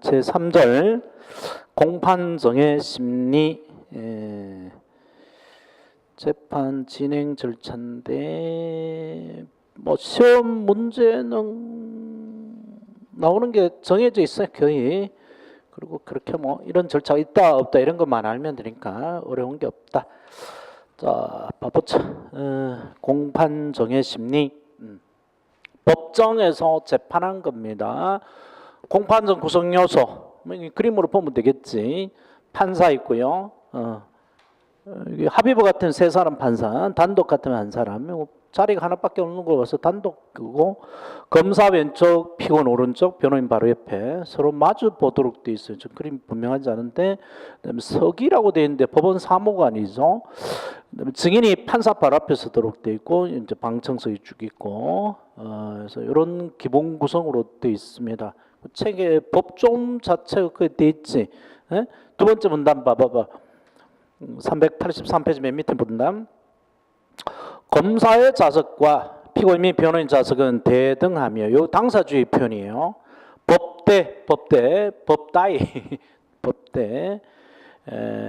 제3절 공판정의 심리 재판 진행 절차인데 뭐 시험 문제는 나오는 게 정해져 있어요 거의. 그리고 그렇게 뭐 이런 절차가 있다 없다 이런 것만 알면 되니까 어려운 게 없다. 자, 봐보자. 공판정의 심리. 법정에서 재판한 겁니다. 공판정 구성 요소 그림으로 보면 되겠지. 판사 있고요. 합의부 같은 세 사람 판사, 단독 같으면 한 사람. 자리가 하나밖에 없는 거 와서 단독이고, 검사 왼쪽, 피고인 오른쪽, 변호인 바로 옆에 서로 마주 보도록 돼 있어요. 저 그림 분명하지 않은데, 그다음에 서기라고 돼 있는데 법원 사무관이죠. 그다음에 증인이 판사 바로 앞에 서도록 돼 있고, 이제 방청석이 쭉 있고, 그래서 이런 기본 구성으로 돼 있습니다. 책에 법좀 자체가 돼 있지. 에? 두 번째 문단 봐봐봐. 383페이지 맨 밑에 문단. 검사의 자석과 피고인 및 변호인 자석은 대등하며, 요 당사주의 표현이에요. 법다이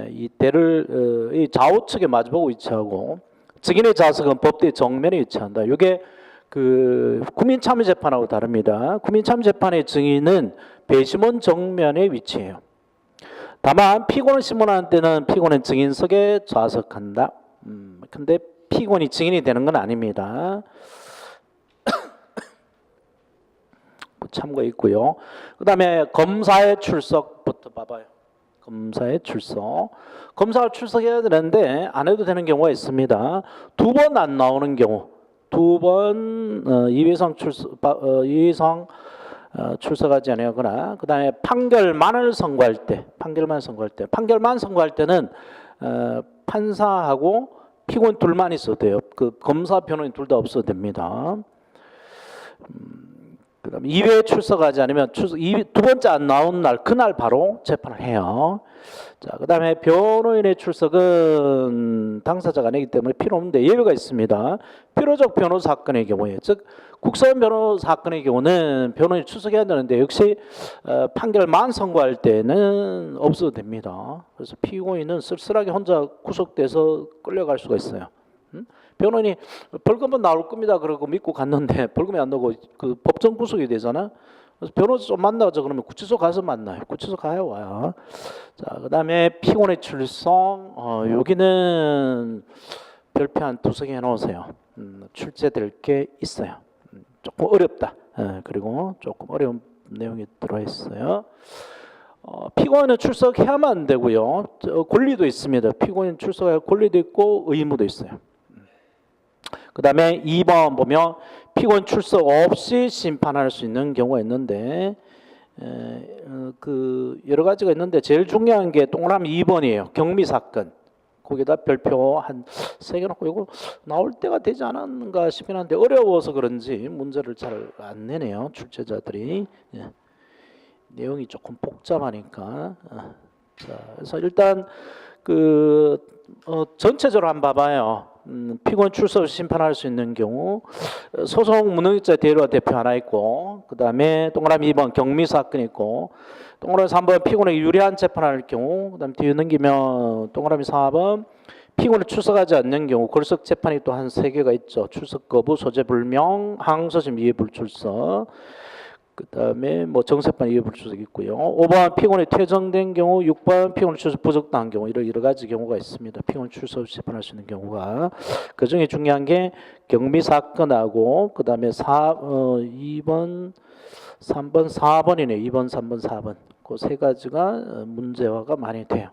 이 대를 이 좌우측에 마주보고 위치하고, 증인의 자석은 법대의 정면에 위치한다. 이게 그 국민참여재판하고 다릅니다. 국민참여재판의 증인은 배심원 정면에 위치해요. 다만 피고인을 신문하는 때는 피고인은 증인석에 좌석한다. 근데 피고인이 증인이 되는 건 아닙니다. 참고 있고요. 그 다음에 검사의 출석부터 봐봐요. 검사의 출석. 검사가 출석해야 되는데 안 해도 되는 경우가 있습니다. 두 번 안 나오는 경우, 두 번 이회성 출석하지 아니하거나, 그 다음에 판결만을 선고할 때, 판결만 선고할 때는 판사하고 피고인 둘만 있어도 돼요. 그 검사 변호인 둘 다 없어도 됩니다. 그다음에 2회 출석하지 않으면 두 번째 안 나온 날 그날 바로 재판을 해요. 자, 그다음에 변호인의 출석은 당사자가 아니기 때문에 필요 없는데 예외가 있습니다. 필요적 변호 사건의 경우에, 즉 국선 변호 사건의 경우는 변호인이 출석해야 되는데 역시 판결만 선고할 때는 없어도 됩니다. 그래서 피고인은 쓸쓸하게 혼자 구속돼서 끌려갈 수가 있어요. 변호인이 벌금은 나올 겁니다 그러고 믿고 갔는데 벌금이 안 나오고 그 법정 구속이 되잖아. 그래서 변호사 좀 만나자 그러면 구치소 가서 만나요. 구치소 가요 와요. 자, 그다음에 피고인의 출석. 여기는 별표 한 두세 개 해놓으세요. 출제될 게 있어요. 조금 어렵다. 그리고 조금 어려운 내용이 들어있어요. 피고인은 출석해야만 안 되고요. 권리도 있습니다. 피고인 출석할 권리도 있고 의무도 있어요. 그 다음에 2번 보면 피고인 출석 없이 심판할 수 있는 경우가 있는데 그 여러 가지가 있는데 제일 중요한 게 동그라미 2번이에요. 경미 사건. 거기다 별표 한 3개 놓고 이거 나올 때가 되지 않았는가 싶긴 한데 어려워서 그런지 문제를 잘 안 내네요. 출제자들이. 내용이 조금 복잡하니까. 자, 그래서 일단 그 전체적으로 한번 봐봐요. 피고인 출석 심판할 수 있는 경우 소송 무능력자 대리와 대표 하나 있고, 그 다음에 동그라미 2번 경미 사건이 있고, 동그라미 3번 피고인에게 유리한 재판할 경우, 그 다음 뒤에 넘기면 동그라미 4번 피고인이 출석하지 않는 경우 골석 재판이 또 한 3개가 있죠. 출석 거부, 소재 불명, 항소심 이해 불출석. 그 다음에 뭐 정세판 이해 불출석 있고요. 5번 피고인이 퇴정된 경우, 6번 피고인 출석 부적당한 경우, 이런 여러 가지 경우가 있습니다. 피고인 출석 없이 재판할 수 있는 경우가. 그 중에 중요한 게 경미 사건하고, 그 다음에 2번, 3번, 4번이네요. 2번, 3번, 4번. 그 세 가지가 문제화가 많이 돼요.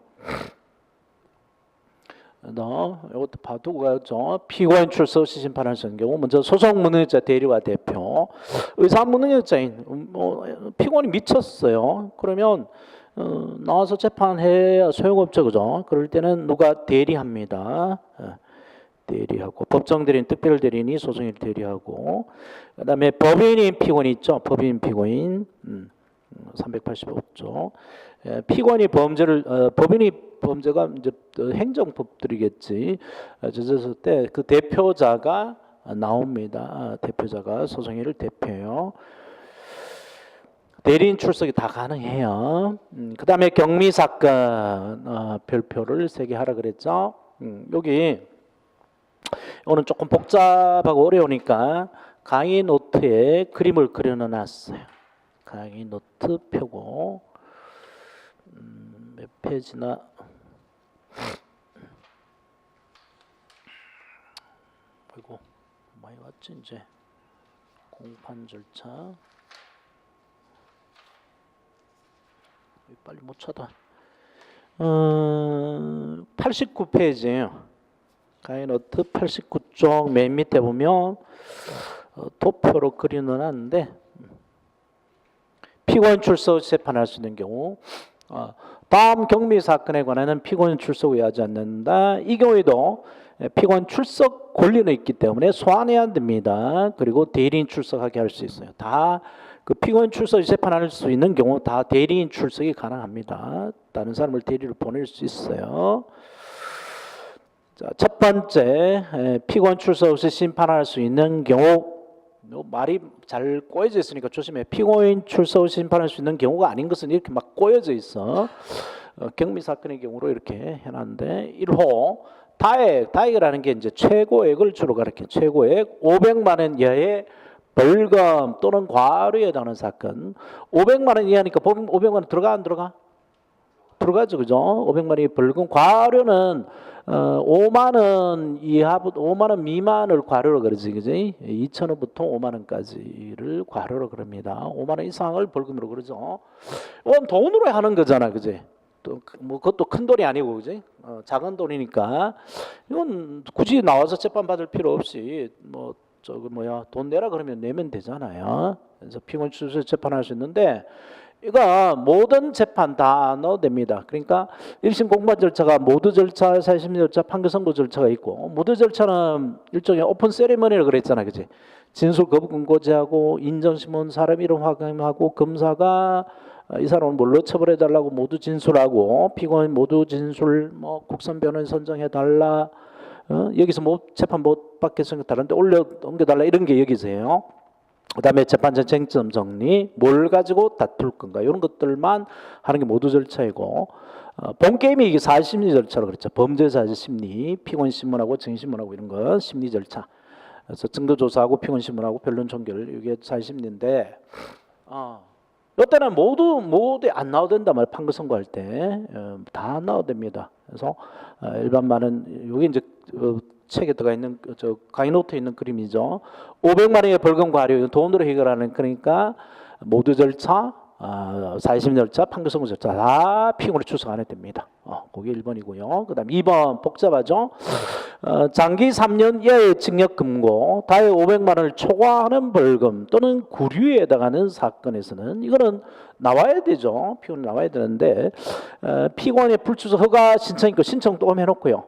이것도 봐두고 가죠. 피고인 출석 없이 심판할 수 있는 경우, 먼저 소송 무능력자 대리와 대표. 의사 무능력자인 피고인이 미쳤어요. 그러면 나와서 재판해야 소용없죠, 그죠? 그럴 때는 누가 대리합니다. 대리하고, 법정 대리인, 특별 대리인이 소송일 대리하고, 그다음에 법인인 피고인 있죠. 법인 피고인 385조. 피고인이 법인이 범죄가 이제 행정법들이겠지. 저졌을 때 그 대표자가 나옵니다. 대표자가 소송인을 대표해요. 대리인 출석이 다 가능해요. 그다음에 경미 사건 별표를 3개 하라 그랬죠. 여기 오늘 조금 복잡하고 어려우니까 강의 노트에 그림을 그려놨어요. 강의 노트 펴고 몇 페이지나 아이고 많이 왔지 이제 공판 절차 빨리 못 찾아. 89페이지예요. 강의 노트 89쪽 맨 밑에 보면 도표로 그려놓았는데 피고인 출석 재판할 수 있는 경우 다음 경미 사건에 관한은 피고인 출석 의하지 않는다. 이 경우에도 피고인 출석 권리는 있기 때문에 소환해야 됩니다. 그리고 대리인 출석하게 할 수 있어요. 다 그 피고인 출석 재판할 수 있는 경우 다 대리인 출석이 가능합니다. 다른 사람을 대리를 보낼 수 있어요. 자, 첫 번째 피고인 출석 없이 심판할 수 있는 경우 말이 잘 꼬여져 있으니까 조심해. 피고인 출석 없이 심판할 수 있는 경우가 아닌 것은 이렇게 막 꼬여져 있어. 경미 사건의 경우로 이렇게 해놨는데 1호 다액이라는 게 이제 최고액을 주로 가리켜. 최고액 500만 원 이하의 벌금 또는 과료에 해당하는 사건. 500만 원 이하니까 500만 원 들어가 안 들어가? 들어가죠, 그죠? 500만 원의 벌금. 과료는 5만 원 이하부터 5만 원 미만을 과료로 그러지, 그지? 2,000원부터 5만 원까지를 과료로 그럽니다. 5만 원 이상을 벌금으로 그러죠. 이건 돈으로 하는 거잖아, 그지? 또 뭐 그것도 큰 돈이 아니고, 그지? 작은 돈이니까 이건 굳이 나와서 재판 받을 필요 없이 뭐 돈 내라 그러면 내면 되잖아요. 그래서 피고인 출석 재판할 수 있는데. 이거 모든 재판 다 넣어도 됩니다. 그러니까 1심 공판 절차가 모두 절차, 사심 절차, 판결 선고 절차가 있고 모두 절차는 일종의 오픈 세리머니라고 그랬잖아, 그지? 진술 거부권고지하고 인정신문 사람 이름 확인하고 검사가 이 사람을 뭘로 처벌해달라고 모두 진술하고 피고인 모두 진술, 뭐 국선 변호인 선정해달라, 여기서 재판 못 받겠으니까 다른데 옮겨달라 이런 게 여기서요. 그 다음에 재판전 쟁점 정리, 뭘 가지고 다툴 건가 이런 것들만 하는 게 모두 절차이고 본 게임이 이게 사심리 절차로 그랬죠. 범죄자 심리, 피고인 신문하고 증인신문하고 이런 거 심리 절차. 그래서 증거 조사하고 피고인 신문하고 변론 종결 이게 사심리인데 이때는 모두 안 나와도 된단 말이에요. 판결 선고할 때 다 나와도 됩니다. 그래서 일반만은 여기 이제 책에 들어가 있는 저 강의 노트에 있는 그림이죠. 500만 원의 벌금 과료 돈으로 해결하는 그러니까 모두 절차, 사심 절차, 판결 선고 절차 다 피고인이 출석 안 해도 됩니다. 그게 1번이고요. 그다음 2번 복잡하죠. 장기 3년 이하의 징역 금고, 다해 500만 원을 초과하는 벌금 또는 구류에 해당하는 사건에서는 이거는 나와야 되죠. 피고인 나와야 되는데 피고인의 불출석 허가 신청 있고 신청 또 해놓고요.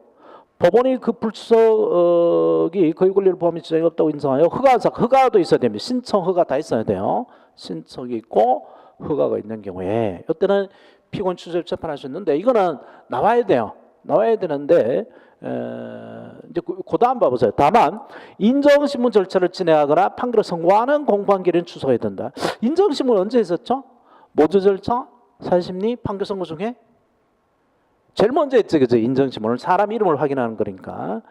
법원이 그 불출석이 거의 권리를 포함해 지장이 없다고 인정하여 허가도 있어야 됩니다. 신청 허가 다 있어야 돼요. 신청이 있고 허가가 있는 경우에 이때는 피고인 출석 재판할 수 있는데 이거는 나와야 돼요. 나와야 되는데 이제 그 다음 봐보세요. 다만 인정신문 절차를 진행하거나 판결을 선고하는 공판기일은 출석해야 된다. 인정신문 언제 했었죠? 모두 절차, 사심리, 판결 선고 중에 제일 먼저 했죠, 그죠? 인정신문을 사람 이름을 확인하는 거니까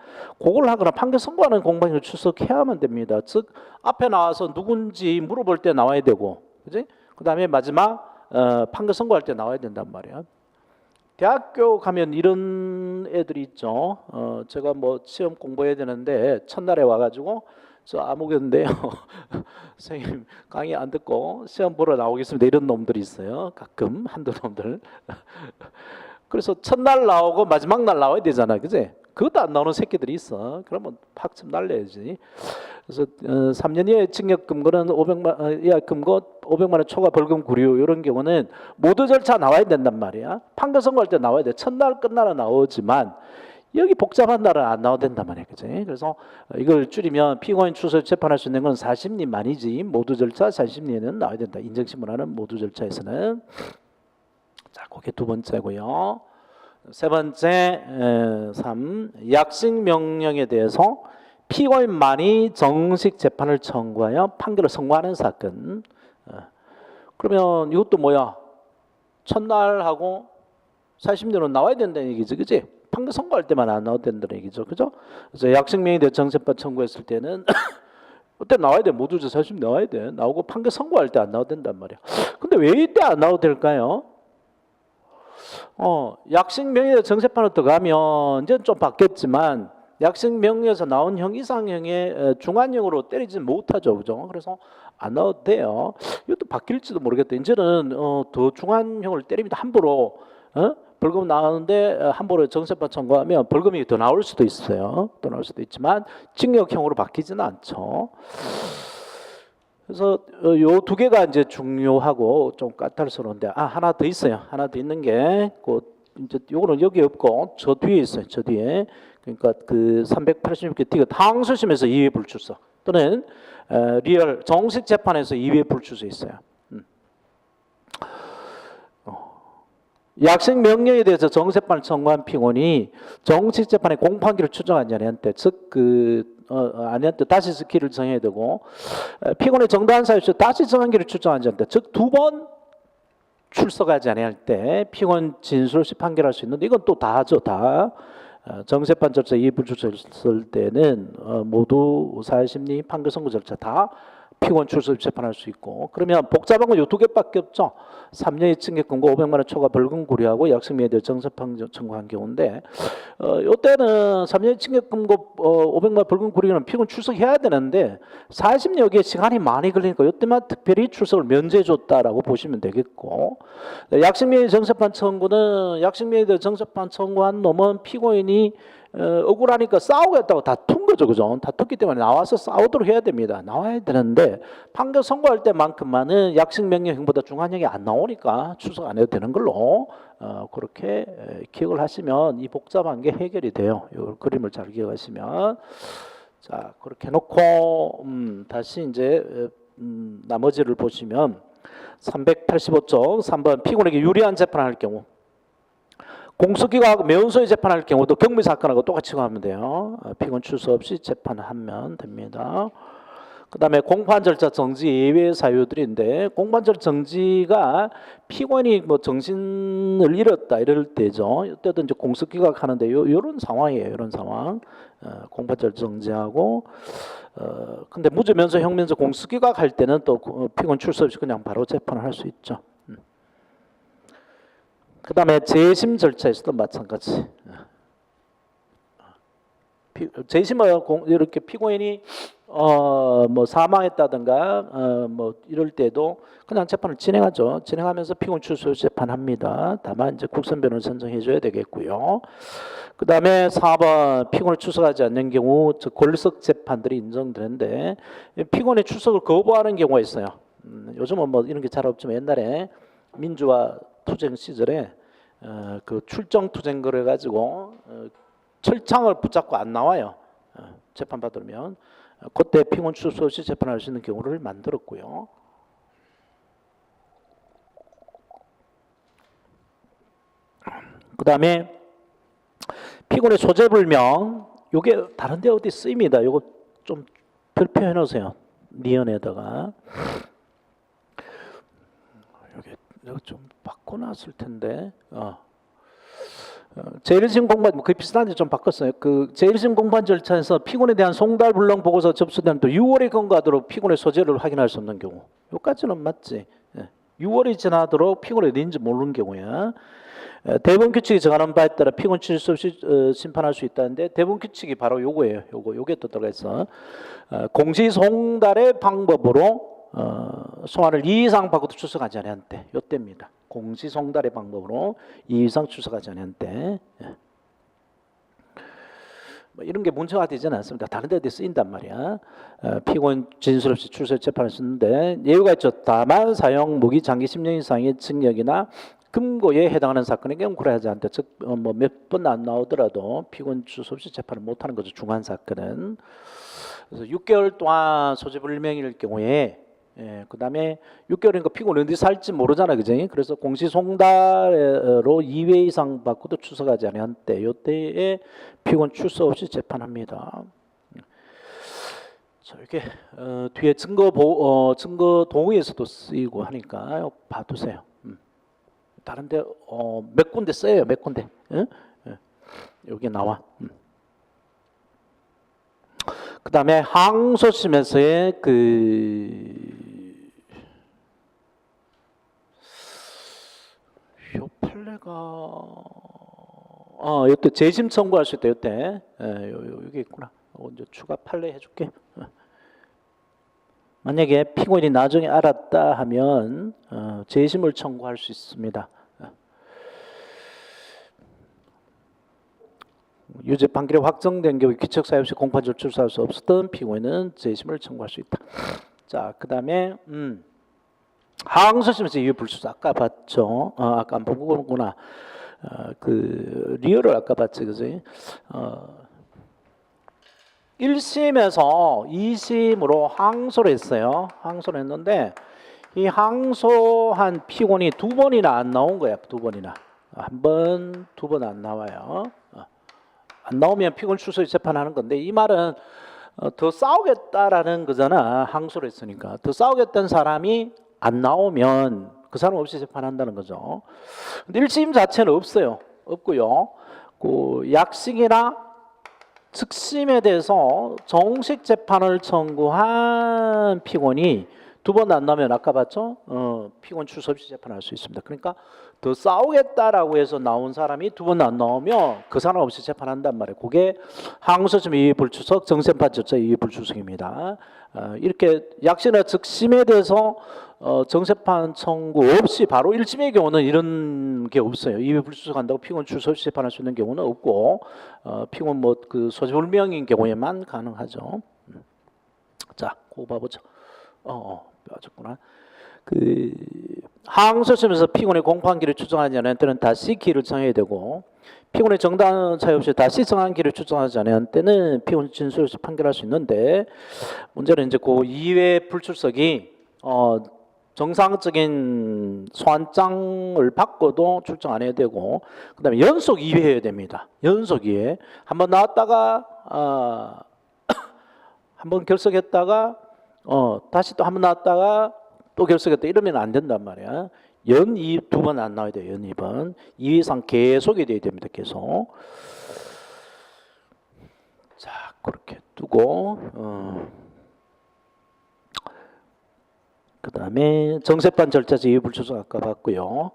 그걸 하거나 판결 선고하는 공판기일 출석해야만 됩니다. 즉 앞에 나와서 누군지 물어볼 때 나와야 되고, 그지? 그 다음에 마지막 판결 선고할 때 나와야 된단 말이야. 대학교 가면 이런 애들이 있죠. 제가 뭐 시험 공부해야 되는데 첫날에 와가지고 저 아무개인데요. 선생님 강의 안 듣고 시험 보러 나오겠습니다. 이런 놈들이 있어요. 가끔 한두 놈들. 그래서 첫날 나오고 마지막 날 나와야 되잖아, 그지? 그것도 안 나오는 새끼들이 있어. 그러면 팍 좀 날려야지. 그래서 3년 이하의 징역 금고는 500만 이하 금고 500만 원 초과 벌금 구류 이런 경우는 모두 절차 나와야 된단 말이야. 판결 선고할 때 나와야 돼. 첫날 끝날은 나오지만 여기 복잡한 날은 안 나와야 된단 말이야, 그지? 그래서 이걸 줄이면 피고인 출석 재판할 수 있는 건 사심리만이지 모두 절차 사심리에는 나와야 된다. 인정신문하는 모두 절차에서는. 자, 그게 두 번째고요. 세 번째 3. 약식 명령에 대해서 피고인만이 정식 재판을 청구하여 판결을 선고하는 사건. 그러면 이것도 뭐야? 첫날하고 40년은 나와야 된다는 얘기죠, 그지? 판결 선고할 때만 안 나와야 된다는 얘기죠, 그죠? 그래서 약식명의 대해 정세판 청구했을 때는 그때 나와야 돼. 모두 40 나와야 돼. 나오고 판결 선고할 때 안 나와도 된단 말이야. 근데 왜 이때 안 나와도 될까요? 약식 명의의 정세판으로 들어가면 이제 좀 바뀌었지만 약식 명의에서 나온 형 이상형의 중한형으로 때리지 못하죠, 그죠? 그래서 안 나와도 돼요. 이것도 바뀔지도 모르겠다. 이제는 더 중한형을 때립니다. 함부로 벌금 나오는데 함부로 정세판 청구하면 벌금이 더 나올 수도 있어요. 더 나올 수도 있지만 징역형으로 바뀌지는 않죠. 그래서 요 두 개가 이제 중요하고 좀 까탈스러운데 하나 더 있어요. 하나 더 있는 게 이제 요거는 여기 없고 저 뒤에 있어요. 저 뒤에. 그러니까 그 386개 티가 항소심에서 2회 불출석 또는 리얼 정식 재판에서 2회 불출석 있어요. 약식 명령에 대해서 정세판을 청구한 피고인이 정식 재판에 공판기를 추정한 아내한테 즉 아내한테 다시 스킬을 정해야 되고 피고인의 정당한 사유에서 다시 정한기를 추정한 자한테 즉 두 번 출석하지 아니할 때 피고인 진술 없이 판결할 수 있는데 이건 또 다 하죠. 다 정세판 절차 이불출석했을 때는 모두 사회심리 판결 선고 절차 다 피고인 출석 재판할 수 있고 그러면 복잡한 건 요 두 개밖에 없죠. 3년의 징계금고 500만 원 초과 벌금 구리하고 약식명에 대해 정세판 청구한 경우인데 요때는 3년의 징계금고 500만 원 벌금 구리는 피고인 출석해야 되는데 40년 여기에 시간이 많이 걸리니까 요때만 특별히 출석을 면제해 줬다라고 보시면 되겠고 약식명의 정세판 청구는 약식명에 대해 정세판 청구한 놈은 피고인이 억울하니까 싸우겠다고 다툰 거죠, 그죠? 다퉜기 때문에 나와서 싸우도록 해야 됩니다. 나와야 되는데 판결 선고할 때만큼만은 약식 명령형보다 중한형이 안 나오니까 출석 안 해도 되는 걸로 그렇게 기억을 하시면 이 복잡한 게 해결이 돼요. 이 그림을 잘 기억하시면 자 그렇게 해놓고 다시 이제 나머지를 보시면 385쪽 3번 피고인에게 유리한 재판을 할 경우. 공소기각 매운소에 재판할 경우도 경미 사건하고 똑같이 하면 돼요. 피고인 출석 없이 재판하면 됩니다. 그 다음에 공판 절차 정지 예외 사유들인데 공판 절차 정지가 피고인이 뭐 정신을 잃었다 이럴 때죠. 이때도 이제 공소기각 하는데 요런 상황이에요. 이런 상황. 공판 절차 정지하고 근데 무죄 면소 형면소 공소기각 할 때는 또 피고인 출석 없이 그냥 바로 재판을 할 수 있죠. 그 다음에 재심 절차에서도 마찬가지. 재심은 이렇게 피고인이 뭐 사망했다든가 뭐 이럴 때도 그냥 재판을 진행하죠. 진행하면서 피고인 출석 재판합니다. 다만 이제 국선 변호를 선정해줘야 되겠고요. 그 다음에 4번 피고인을 출석하지 않는 경우 골석 재판들이 인정되는데 피고인의 출석을 거부하는 경우가 있어요. 요즘은 뭐 이런 게 잘 없지만 옛날에 민주화 투쟁 시절에 그 출정 투쟁 그래 가지고 철창을 붙잡고 안 나와요. 재판 받으면 그때 피고인 출석 없이 재판할 수 있는 경우를 만들었고요. 그 다음에 피고인의 소재불명 요게 다른데 어디 쓰입니다. 요거 좀 별표해 놓으세요. 니은에다가 이거 좀 바꿔놨을 텐데. 제1심 공판 거의 비슷한데 좀 바꿨어요. 그 제1심 공판 절차에서 피고인에 대한 송달 불능 보고서 접수된 또 6월이 경과하도록 피고인의 소재를 확인할 수 없는 경우. 요까지는 맞지. 6월이 지나도록 피고인이 어디인지 모르는 경우야. 대법원 규칙이 정하는 바에 따라 피고인 출석 없이 심판할 수 있다는데 대법원 규칙이 바로 요거예요. 요게 또 들어가 있어. 공시 송달의 방법으로 소환을 2 이상 받고도 출석하지 않은 때 요때입니다. 공시송달의 방법으로 2 이상 출석하지 않은 때 뭐 이런 게 문제가 되지는 않습니다. 다른 데 쓰인단 말이야. 피고인 진술 없이 출석 재판을 쓰는데 예외가 있죠. 다만 사용 무기 장기 10년 이상의 징역이나 금고에 해당하는 사건의 경우 고려하지 않다. 즉 뭐 몇 번 안 나오더라도 피고인 출석 없이 재판을 못하는 거죠. 중한 사건은. 그래서 6개월 동안 소재불명일 경우에 그 다음에 6개월이니까 피고인 어디 살지 모르잖아, 그지? 그래서 공시송달로 2회 이상 받고도 출석하지 않은 때, 이때에 피고인 출석 없이 재판합니다. 자, 이렇게 뒤에 증거 동의에서도 쓰이고 하니까 봐두세요. 다른데 몇 군데 써요, 몇 군데. 예? 예. 여기 나와. 그다음에 항소심에서의 요 판례가 이때 재심 청구할 수 있다. 이때 여기 있구나. 이제 추가 판례 해줄게. 만약에 피고인이 나중에 알았다 하면 재심을 청구할 수 있습니다. 유죄 판결이 확정된 경우 기척사유 없이 공판적으로 출소할 수 없었던 피고인은 재심을 청구할 수 있다. 자, 그 다음에 항소심에서 이유불출소 아까 봤죠. 아까 안 본 거구나. 그 리얼을 아까 봤지, 그지? 1심에서 2심으로 항소를 했어요. 항소를 했는데 이 항소한 피고인이 2번이나 안 나온 거야. 2번이나. 한 번, 2번 안 나와요. 안 나오면 피고인 출소 재판하는 건데 이 말은 더 싸우겠다라는 거잖아. 항소를 했으니까. 더 싸우겠다는 사람이 안 나오면 그 사람 없이 재판한다는 거죠. 근데 1심 자체는 없어요. 없고요. 그 약식이나 즉심에 대해서 정식 재판을 청구한 피고인이 2번 안 나오면 아까 봤죠? 피고인 출소 없이 재판할 수 있습니다. 그러니까 더 싸우겠다라고 해서 나온 사람이 2번 안 나오면 그 사람 없이 재판한단 말이에요. 그게 항소심 이의불출석, 정심판 절차 이의불출석입니다. 이렇게 약식이나 즉심에 대해서 정세판 청구 없이 바로 1심의 경우는 이런 게 없어요. 이의불출석한다고 피고인 출소 없이 재판할 수 있는 경우는 없고 피고인 그 소지불명인 경우에만 가능하죠. 자, 그거 봐보죠. 빠졌구나. 그 항소심에서 피고인의 공판기를 추정하지 않은 때는 다시 기를 정해야 되고 피고인의 정당한 차이 없이 다시 정한 기를 추정하지 않은 때는 피고인 진술에서 판결할 수 있는데 문제는 이제 그 이외 불출석이 정상적인 소환장을 받고도 출정 안 해야 되고 그다음에 연속 2회해야 됩니다. 연속 2회. 한번 나왔다가 한번 결석했다가 다시 또 한번 나왔다가 또 결석했다 이러면 안 된단 말이야. 연2 2번 안 나와야 돼요. 연 2번 2 이상 계속이 돼야 됩니다. 계속. 자, 그렇게 두고 그 다음에 정세판 절차에서 이의불출석 아까 봤고요.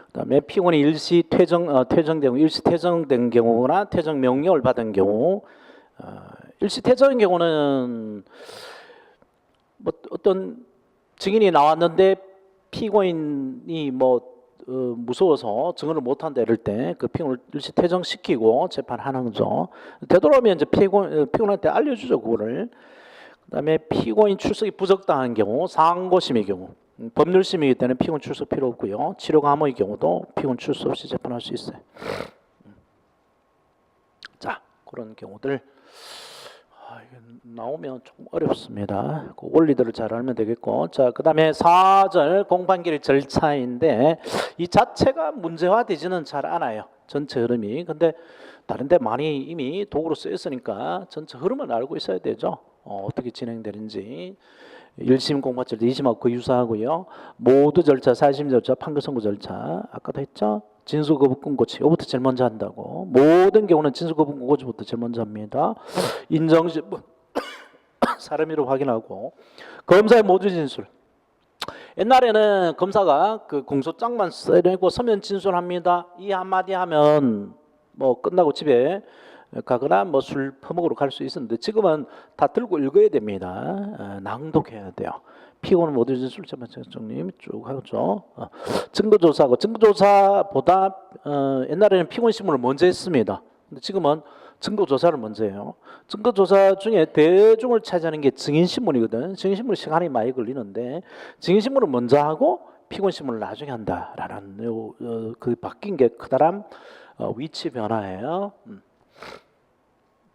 그 다음에 피고인이 일시 퇴정된 일시 퇴정된 경우나 퇴정 명령을 받은 경우 일시 퇴정인 경우는 뭐 어떤 증인이 나왔는데 피고인이 무서워서 증언을 못한다 이럴 때 그 피고인을 일시 퇴정시키고 재판하는 거죠. 되도록이면 이제 피고인한테 알려주죠 그거를. 그다음에 피고인 출석이 부적당한 경우 상고심의 경우 법률심이기 때문에 피고인 출석 필요 없고요. 치료 감호의 경우도 피고인 출석 없이 재판할 수 있어요. 자, 그런 경우들 이게 나오면 조금 어렵습니다. 그 원리들을 잘 알면 되겠고, 자, 그다음에 4절 공판기일 절차인데 이 자체가 문제화되지는 잘 않아요. 전체 흐름이. 근데 다른데 많이 이미 도구로 쓰였으니까 전체 흐름을 알고 있어야 되죠. 어떻게 진행되는지. 1심 공판 절차, 2심하고 그 유사하고요. 모두 절차, 4심 절차, 판결 선고 절차 아까도 했죠. 진술 거부 끊고치 이거부터 제일 먼저 한다고. 모든 경우는 진술 거부 끊고치부터 제일 먼저 합니다. 인정신문 사람이로 확인하고 검사의 모두 진술. 옛날에는 검사가 그 공소장만 써내고 서면 진술합니다. 이 한마디 하면 뭐 끝나고 집에 가거나 뭐 술 퍼먹으러 갈 수 있었는데 지금은 다 들고 읽어야 됩니다. 낭독해야 돼요. 피고는 모두 진술 재판장님 쭉 하죠. 증거조사하고 증거조사보다 옛날에는 피고인 신문을 먼저 했습니다. 근데 지금은 증거조사를 먼저 해요. 증거조사 중에 대중을 차지하는 게 증인신문이거든. 증인신문 시간이 많이 걸리는데 증인신문을 먼저 하고 피고인신문을 나중에 한다라는 그 바뀐 게 크다란 위치 변화예요.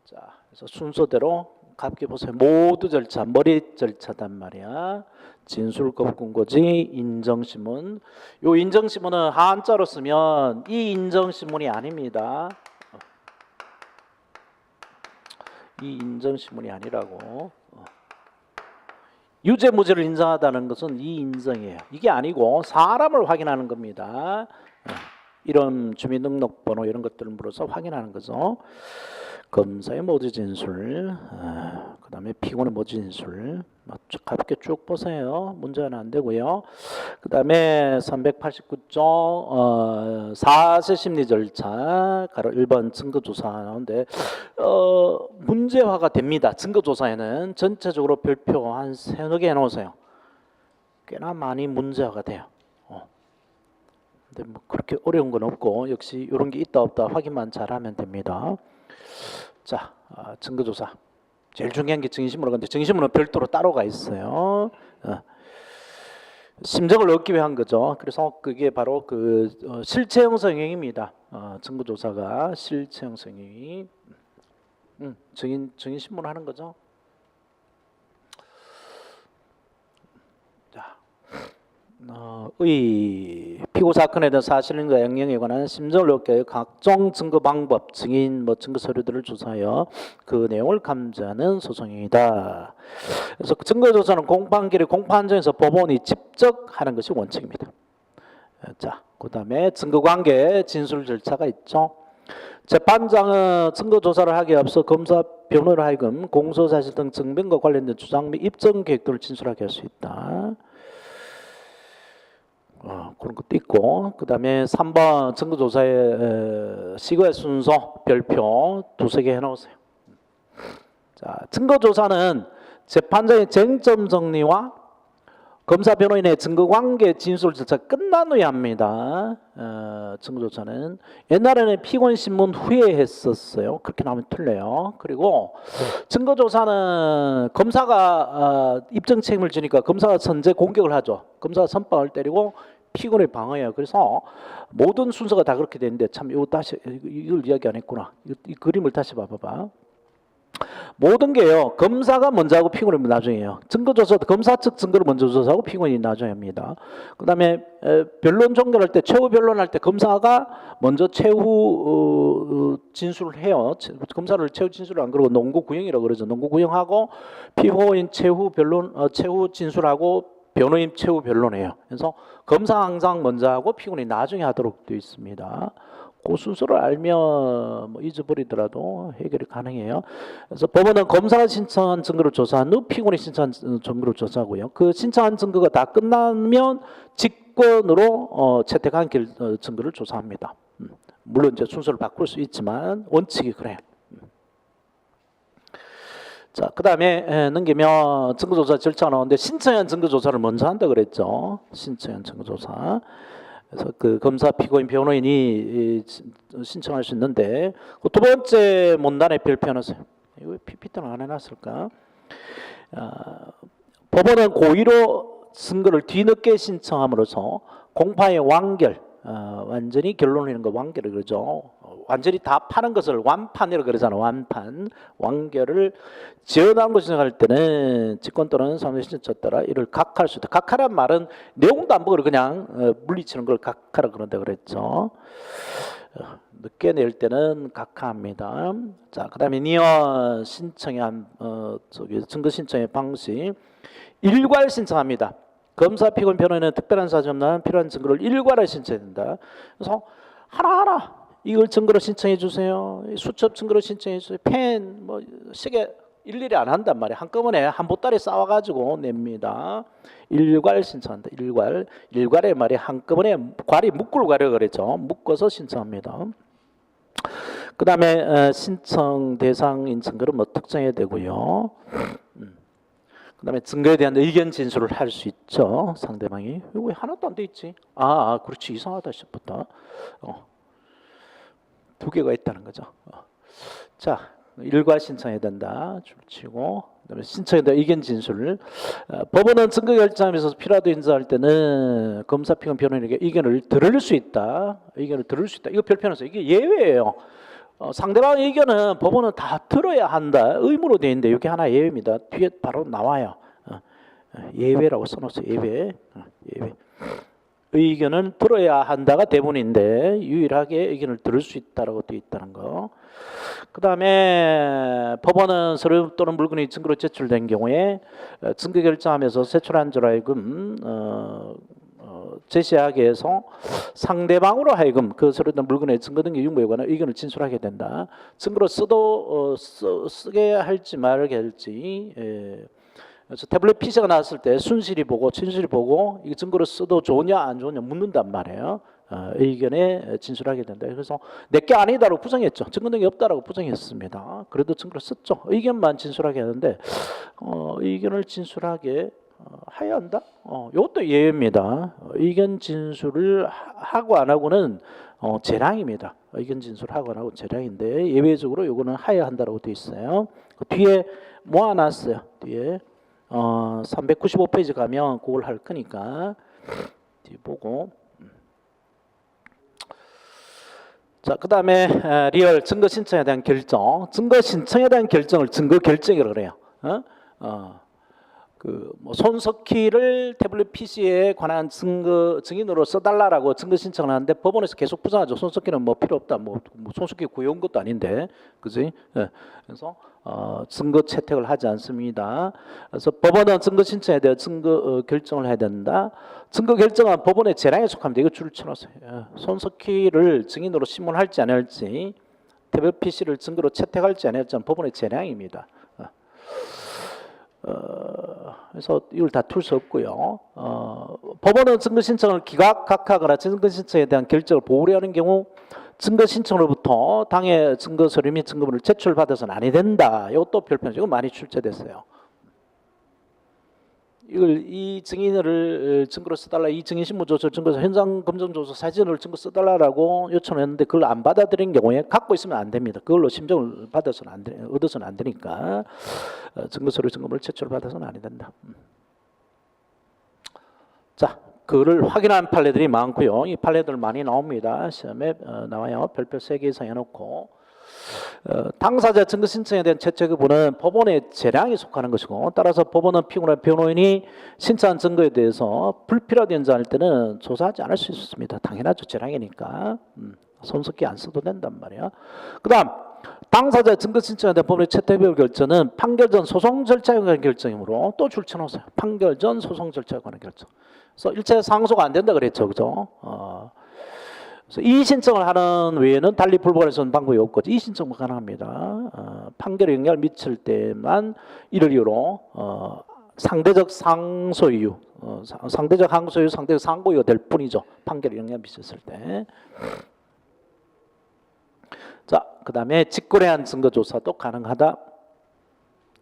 자, 그래서 순서대로 가볍게 보세요. 모두 절차, 머리 절차단 말이야. 진술 거부 권고지, 인정신문. 요 인정신문은 한자로 쓰면 이 인정신문이 아닙니다. 이 인정신문이 아니라고. 유죄 무죄를 인정하다는 것은 이 인정이에요. 이게 아니고 사람을 확인하는 겁니다. 이런 주민등록번호 이런 것들을 물어서 확인하는 거죠. 검사의 모두 진술, 그다음에 피고의 모두 진술, 가볍게 쭉 보세요. 문제는 안 되고요. 그다음에 389조 사세 심리 절차 가로 1번 증거조사 나오는데 문제화가 됩니다. 증거조사에는 전체적으로 별표 한 3-4개 해놓으세요. 꽤나 많이 문제화가 돼요. 근데 뭐 그렇게 어려운 건 없고 역시 이런 게 있다 없다 확인만 잘하면 됩니다. 자, 증거조사 제일 중요한 게 증인신문은 건데 증인신문은 별도로 따로가 있어요. 심정을 얻기 위한 거죠. 그래서 그게 바로 그 실체형 성형입니다. 증거조사가 실체형 성형이 증인신문 하는 거죠. 자, 의 피고 사건에 대한 사실과 양형에 관한 심정을 얻기 위해 각종 증거 방법, 증인 증거 서류들을 조사하여 그 내용을 감지하는 소송이다. 그래서 증거 조사는 공판기일 공판정에서 법원이 직접 하는 것이 원칙입니다. 자, 그다음에 증거 관계 진술 절차가 있죠. 재판장은 증거 조사를 하기에 앞서 검사, 변호인을 하여금 공소 사실 등 증명과 관련된 주장 및 입증 계획들을 진술하게 할 수 있다. 그런 것도 있고, 그 다음에 3번 증거조사의 시거의 순서 별표 2-3개 해놓으세요. 자, 증거조사는 재판장의 쟁점 정리와 검사 변호인의 증거관계 진술 절차가 끝난 후에 합니다. 증거조사는 옛날에는 피고인신문 후에 했었어요. 그렇게 나오면 틀려요. 그리고 증거조사는 검사가 입증 책임을 지니까 검사가 선제 공격을 하죠. 검사가 선빵을 때리고 피고인을 방어해요. 그래서 모든 순서가 다 그렇게 되는데 참 이거 다시 이걸 이야기 안 했구나. 이 그림을 다시 봐봐봐. 모든 게요. 검사가 먼저 하고 피고인이 나중에 해요. 증거조사도 검사 측 증거를 먼저 조사하고 피고인이 나중에 합니다. 그 다음에 변론 종결할 때 최후 변론할 때 검사가 먼저 최후 진술을 해요. 검사를 최후 진술을 안 그러고 농구 구형이라고 그러죠. 농구 구형하고 피고인 최후 변론 최후 진술하고 변호인 최후 변론해요. 그래서 검사 항상 먼저 하고 피고인이 나중에 하도록 되어 있습니다. 그 순서를 알면 잊어버리더라도 해결이 가능해요. 그래서 법원은 검사가 신청한 증거를 조사한 후 피고인이 신청한 증거를 조사하고요. 그 신청한 증거가 다 끝나면 직권으로 채택한 증거를 조사합니다. 물론 이제 순서를 바꿀 수 있지만 원칙이 그래요. 자, 그 다음에 넘기면 증거조사 절차가 나오는데 신청한 증거조사를 먼저 한다 그랬죠. 신청한 증거조사. 그래서 그 검사, 피고인, 변호인이 신청할 수 있는데 그 두 번째 문단에 별표하세요. 이거 PPT는 안 해놨을까? 법원은 고의로 증거를 뒤늦게 신청함으로써 공판의 완결, 완전히 결론을 내는 거 완결을 그러죠. 완전히 다 파는 것을 완판이라고 그러잖아. 완판, 완결을 지어나온 것을 생각할 때는 직권 또는 사무실 신청 따라 이를 각하할 수 있다. 각하란 말은 내용도 안 보고 그냥 물리치는 걸 각하라 그런다 그랬죠. 늦게 낼 때는 각하합니다. 자, 그다음에 니어 신청한 증거 신청의 방식 일괄 신청합니다. 검사, 피고인, 변호인은 특별한 사정 없는 필요한 증거를 일괄에 신청해야 된다. 그래서 하나하나 이걸 증거로 신청해 주세요. 수첩 증거로 신청해 주세요. 펜, 시계 일일이 안 한단 말이에요. 한꺼번에 한 보따리 싸워가지고 냅니다. 일괄 신청한다. 일괄의 말이 한꺼번에 괄이 묶을 괄이라고 그랬죠. 묶어서 신청합니다. 그 다음에 신청 대상인 증거를 특정해야 되고요. 그 다음에 증거에 대한 의견 진술을 할 수 있죠. 상대방이. 이거 왜 하나도 안 돼 있지? 그렇지. 이상하다 싶었다. 2개가 있다는 거죠. 자, 일괄 신청해야 된다. 줄치고 그다음에 신청에 대한 의견 진술. 법원은 증거 결정하면서 필요하다 인정할 때는 검사, 피고인, 변호인에게 의견을 들을 수 있다. 의견을 들을 수 있다. 이거 별표해서 이게 예외예요. 상대방의 의견은 법원은 다 들어야 한다. 의무로 되어 있는데 이게 하나 예외입니다. 뒤에 바로 나와요. 예외라고 써놓았어요. 예외. 의견은 들어야 한다가 대부분인데 유일하게 의견을 들을 수 있다라고 되어 있다는 거. 그다음에 법원은 서류 또는 물건이 증거로 제출된 경우에 증거 결정하면서 제출한 자로 하여금 제시하게 해서 상대방으로 하여금 그 서류나 물건의 증거 등기 유무에 관한 의견을 진술하게 된다. 증거로 쓰게 할지 말게 할지. 그래서 태블릿 PC가 나왔을 때 순실이 보고 진실이 보고 이게 증거로 써도 좋으냐 안 좋으냐 묻는단 말이에요. 의견에 진술하게 된다. 그래서 내게 아니다라고 부정했죠. 증거 등이 없다라고 부정했습니다. 그래도 증거로 썼죠. 의견만 진술하게 하는데 의견을 진술하게 해야 한다? 이것도 예외입니다. 의견 진술을 하고 안 하고는 재량입니다. 의견 진술하고 안 하고 재량인데 예외적으로 이거는 해야 한다라고 되어 있어요. 그 뒤에 모아놨어요. 뒤에 395페이지 가면 그걸 할 거니까 뒤에 보고. 자, 그 다음에 리얼 증거 신청에 대한 결정. 증거 신청에 대한 결정을 증거 결정이라고 그래요. 뭐 손석희를 태블릿 PC에 관한 증인으로 써달라라고 증거 신청을 하는데 법원에서 계속 부정하죠. 손석희는 뭐 필요 없다. 뭐 손석희 구해온 것도 아닌데, 그지? 그래서 증거 채택을 하지 않습니다. 그래서 법원은 증거 신청에 대한 증거 결정을 해야 된다. 증거 결정은 법원의 재량에 속합니다. 이거 줄을 쳐놨어요. 손석희를 증인으로 신문할지 안 할지, 태블릿 PC를 증거로 채택할지 안 할지는 법원의 재량입니다. 그래서 이걸 다툴 수 없고요. 법원은 증거 신청을 기각하거나 증거 신청에 대한 결정을 보류하는 경우 증거 신청으로부터 당의 증거 서류 및 증거물을 제출받아서는 아니 된다. 이것도 별표죠. 이거 많이 출제됐어요. 이걸 이 증인을 증거로 써달라, 이 증인 신문조서 증거서 현장 검증조서 사진을 증거 써달라라고 요청했는데 그걸 안 받아들인 경우에 갖고 있으면 안 됩니다. 그걸로 심정을 받아서는 안 돼, 얻어서는 안 되니까 증거 서류 증거물 제출받아서는 안 된다. 자, 그를 확인한 판례들이 많고요. 이 판례들 많이 나옵니다. 시험에 나와요. 별표 3개 이상 해놓고. 당사자 증거 신청에 대한 채택 여부는 법원의 재량에 속하는 것이고, 따라서 법원은 피고나 변호인이 신청한 증거에 대해서 불필요하게 연장할 때는 조사하지 않을 수 있습니다. 당연하죠. 재량이니까 손석희 안 써도 된단 말이야. 그다음 당사자 증거 신청에 대한 법원의 채택 여부 결정은 판결 전 소송 절차에 관한 결정이므로 또 줄쳐놓으세요. 판결 전 소송 절차에 관한 결정. 그래서 일체 상소가 안 된다 그랬죠, 그죠? 그래서 이의 신청을 하는 외에는 달리 불복할 수 있는 방법이 없고 이의 신청만 가능합니다. 판결에 영향을 미칠 때만 이를 이유로 상대적 상소 이유, 상대적 항소 이유, 상대적 상고 이유가 될 뿐이죠. 판결에 영향을 미쳤을 때. 자, 그 다음에 직권해한 증거조사도 가능하다.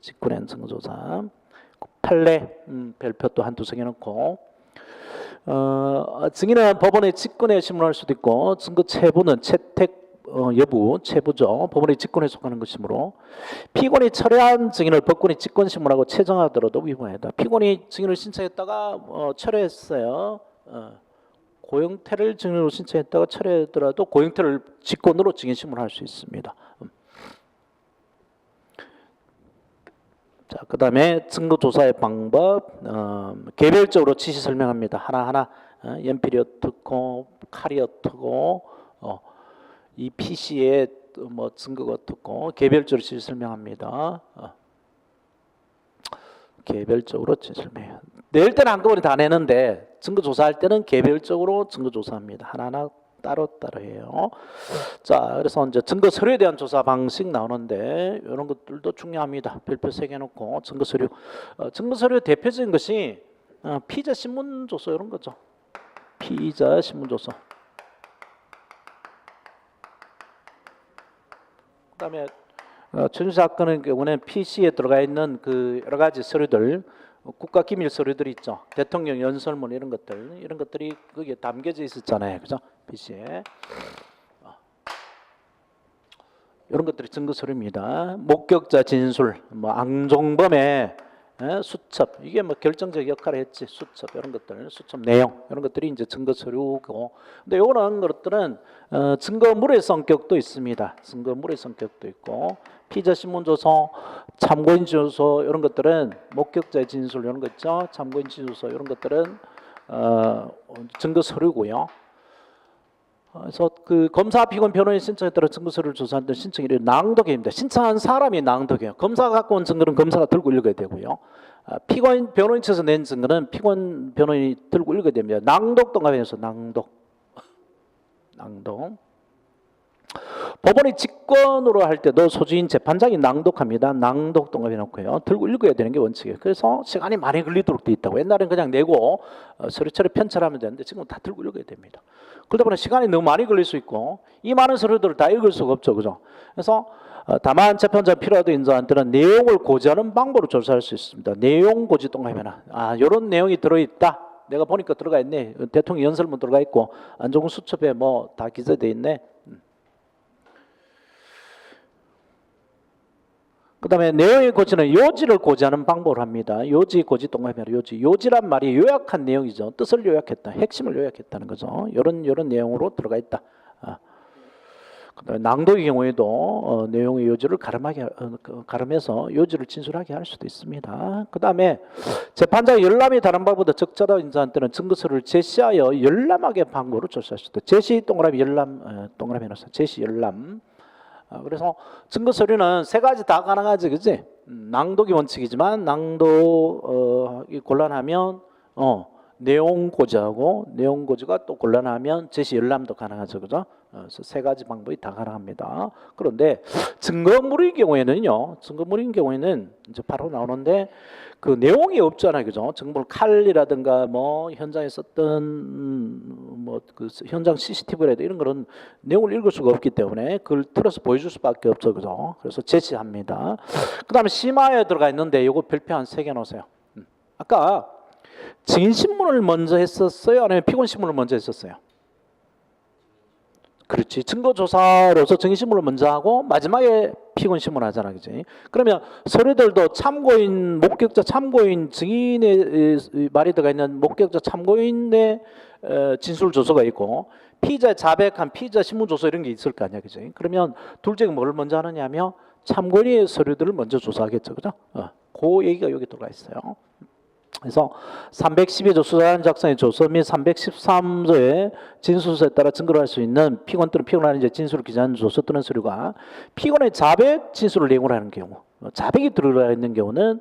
직권해한 증거조사. 판례 별표 또 한두 개 해놓고. 증인은 법원의 직권에 신문할 수도 있고 증거 체부는 채택 여부, 체부죠. 법원의 직권에 속하는 것이므로 피고인이 철회한 증인을 법관이 직권 신문하고 채정하더라도 위반이다. 피고인이 증인을 신청했다가 철회했어요. 고형태를 증인으로 신청했다가 철회하더라도 고형태를 직권으로 증인 신문할 수 있습니다. 자, 그 다음에 증거조사의 방법, 개별적으로 지시 설명합니다. 하나하나, 연필이 어떻고, 칼이 어떻고, 이 PC의 뭐 증거가 어떻고, 개별적으로 지시 설명합니다. 개별적으로 지시 설명해요. 낼 때는 한꺼번에 다 내는데, 증거조사할 때는 개별적으로 증거조사합니다. 하나하나 따로따로 해요. 자, 그래서 이제 증거 서류에 대한 조사 방식 나오는데 이런 것들도 중요합니다. 별표 3개 놓고 증거 서류. 증거 서류 대표적인 것이 피의자 신문 조서 이런 거죠. 피의자 신문 조서. 그다음에 전수 사건의 경우는 PC에 들어가 있는 그 여러 가지 서류들, 국가기밀 서류들이 있죠. 대통령 연설문 이런 것들이 거기에 담겨져 있었잖아요, 그죠? PC에 이런 것들이 증거 서류입니다. 목격자 진술, 뭐 앙종범의 수첩, 이게 뭐 결정적 역할을 했지. 수첩 이런 것들, 수첩 내용 이런 것들이 이제 증거 서류고. 근데 이런 것들은 증거물의 성격도 있습니다. 증거물의 성격도 있고. 피의자 신문조서, 참고인 진술서 이런 것들은 목격자의 진술 이런 거 있죠. 참고인 진술서 이런 것들은 증거 서류고요. 그래서 그 검사, 피고인, 변호인 신청에 따라 증거 서류를 조사할 때 신청이 낭독입니다. 신청한 사람이 낭독이에요. 검사가 갖고 온 증거는 검사가 들고 읽어야 되고요. 피고인, 변호인 측에서 낸 증거는 피고인, 변호인이 들고 읽어야 됩니다. 낭독 동갑에서 낭독. 법원이 직권으로 할 때도 소주인 재판장이 낭독합니다. 낭독 동갑해 놓고요. 들고 읽어야 되는 게 원칙이에요. 그래서 시간이 많이 걸리도록 돼 있다고. 옛날에는 그냥 내고 서류 처리 편찬하면 되는데 지금은 다 들고 읽어야 됩니다. 그러다 보니 시간이 너무 많이 걸릴 수 있고 이 많은 서류들을 다 읽을 수가 없죠. 그죠? 그래서 다만 재판장 필요하다 인정한 때는 내용을 고지하는 방법으로 조사할 수 있습니다. 내용 고지 동갑이면 이런 내용이 들어있다. 내가 보니까 들어가 있네. 대통령 연설문 들어가 있고 안종훈 수첩에 뭐 다 기재돼 있네. 그 다음에 내용의 고지는 요지를 고지하는 방법을 합니다. 요지, 고지, 동갑이면 요지. 요지란 말이 요약한 내용이죠. 뜻을 요약했다. 핵심을 요약했다는 거죠. 이런 내용으로 들어가 있다. 그 다음에 낭독의 경우에도 내용의 요지를 가름해서 요지를 진술하게 할 수도 있습니다. 그 다음에 재판장의 열람이 다른 바보다 적절하다 인정한 때는 증거서를 제시하여 열람하게 방법으로 조사할 수 있다. 제시, 동그라미, 열람, 동그라미 해놨어. 제시, 열람. 그래서 증거 서류는 세 가지 다 가능하지, 그지? 낭독이 원칙이지만 낭독이 곤란하면 내용 고지하고 내용 고지가 또 곤란하면 제시 열람도 가능하죠, 그죠? 그래서 세 가지 방법이 다 가능합니다. 그런데 증거물의 경우에는요, 증거물인 경우에는 이제 바로 나오는데 그 내용이 없잖아요, 그죠? 증거물 칼이라든가 뭐 현장에 썼던 뭐 그 현장 CCTV라든가 이런 거는 내용을 읽을 수가 없기 때문에 그걸 틀어서 보여줄 수밖에 없죠, 그죠? 그래서 제시합니다. 그다음에 심화에 들어가 있는데 이거 별표 한 3개 놓으세요. 아까 증인 신문을 먼저 했었어요, 아니면 피고인 신문을 먼저 했었어요? 그렇지. 증거조사로서 증인신문을 먼저 하고 마지막에 피고인신문 하잖아, 그지? 그러면 서류들도 참고인, 목격자, 참고인, 증인의 말이 들어가 있는 목격자, 참고인의 진술 조서가 있고 피의자의 자백한 피의자 신문 조서 이런 게 있을 거 아니야, 그지? 그러면 둘 중에 뭘 먼저 하느냐면 참고인의 서류들을 먼저 조사하겠죠, 그죠? 그 얘기가 여기 들어가 있어요. 그래서 312조 수사관 작성의 조서 및 313조의 진술서에 따라 증거를 할 수 있는 피고인 또는 피고인이 이제 진술을 기재하는 조서 또는 서류가 피고인의 자백 진술을 내용으로 하는 경우, 자백이 들어가 있는 경우는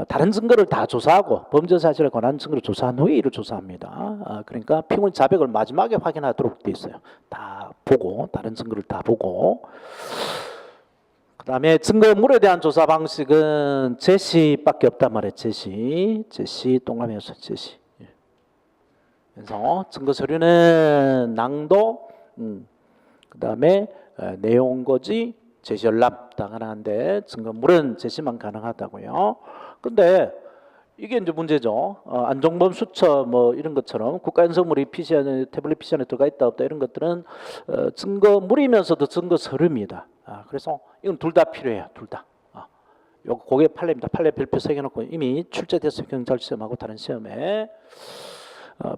다른 증거를 다 조사하고 범죄 사실에 관한 증거를 조사한 후에 이를 조사합니다. 그러니까 피고인 자백을 마지막에 확인하도록 돼 있어요. 다 보고 다른 증거를 다 보고. 그 다음에 증거물에 대한 조사 방식은 제시밖에 없단 말이에요. 제시 동그라미에서 제시. 그래서 증거 서류는 낭독, 그 다음에 내용 고지, 제시 열람 다 가능한데 증거물은 제시만 가능하다고요. 근데 이게 이제 문제죠. 안종범 수첩 뭐 이런 것처럼 국가연설물이 PC 안에 태블릿 PC 안에 들어가 있다 없다 이런 것들은 증거물이면서도 증거 서류입니다. 그래서 이건 둘 다 필요해요. 둘 다. 요거 그게 판례입니다. 판례 별표 새겨놓고 이미 출제됐어요. 경찰 시험하고 다른 시험에.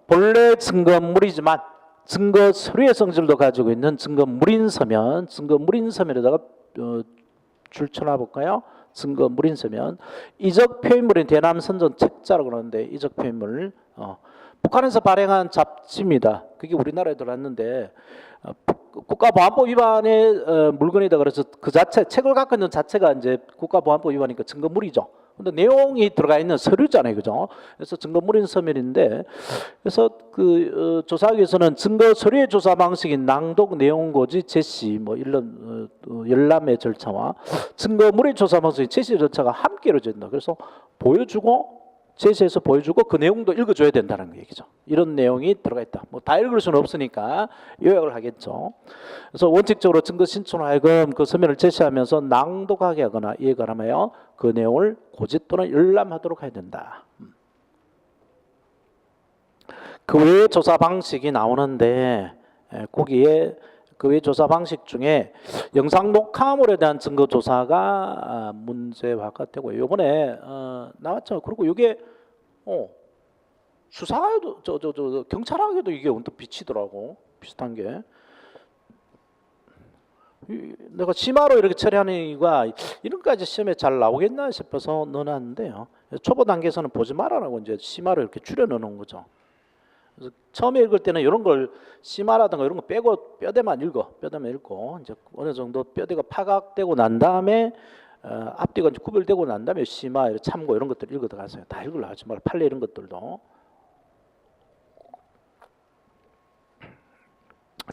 본래 증거물이지만 증거 서류의 성질도 가지고 있는 증거물인 서면, 증거물인 서면에다가 줄 쳐놔 볼까요? 증거물인 서면. 이적 표현물인 대남 선전 책자라고 그러는데 이적 표현물. 북한에서 발행한 잡지입니다. 그게 우리나라에 들어왔는데 국가보안법 위반의 물건이다 그래서 그 자체 책을 갖고 있는 자체가 이제 국가보안법 위반이니까 증거물이죠. 근데 내용이 들어가 있는 서류잖아요, 그죠? 그래서 증거물인 서면인데 그래서 그 조사하기 위해서는 증거 서류의 조사 방식인 낭독, 내용 고지, 제시 뭐 이런 열람의 절차와 증거물의 조사 방식인 제시 절차가 함께 이루어진다. 그래서 보여주고 제시해서 보여주고 그 내용도 읽어줘야 된다는 얘기죠. 이런 내용이 들어가 있다. 뭐 다 읽을 수는 없으니까 요약을 하겠죠. 그래서 원칙적으로 증거 신청을 하여금 그 서면을 제시하면서 낭독하게 하거나 이해가 하며 그 내용을 고지 또는 열람하도록 해야 된다. 그 외의 조사 방식이 나오는데 거기에 그 외 조사 방식 중에 영상 녹화물에 대한 증거 조사가 문제화가 되고 이번에 나왔죠. 그리고 이게 수사에도 저 경찰학에도 이게 언뜻 비치더라고. 비슷한 게. 내가 심화로 이렇게 처리하는 이유가 이런까지 시험에 잘 나오겠나 싶어서 넣어놨는데요. 초보 단계에서는 보지 말아라고 이제 심화로 이렇게 줄여 넣는 거죠. 그래서 처음에 읽을 때는 이런 걸 심화라든가 이런 거 빼고 뼈대만 읽고 이제 어느 정도 뼈대가 파각되고 난 다음에 앞뒤가 이제 구별되고 난 다음에 심화, 참고 이런 것들 읽어 들어가세요. 다 읽으려 하지 말고 판례 이런 것들도.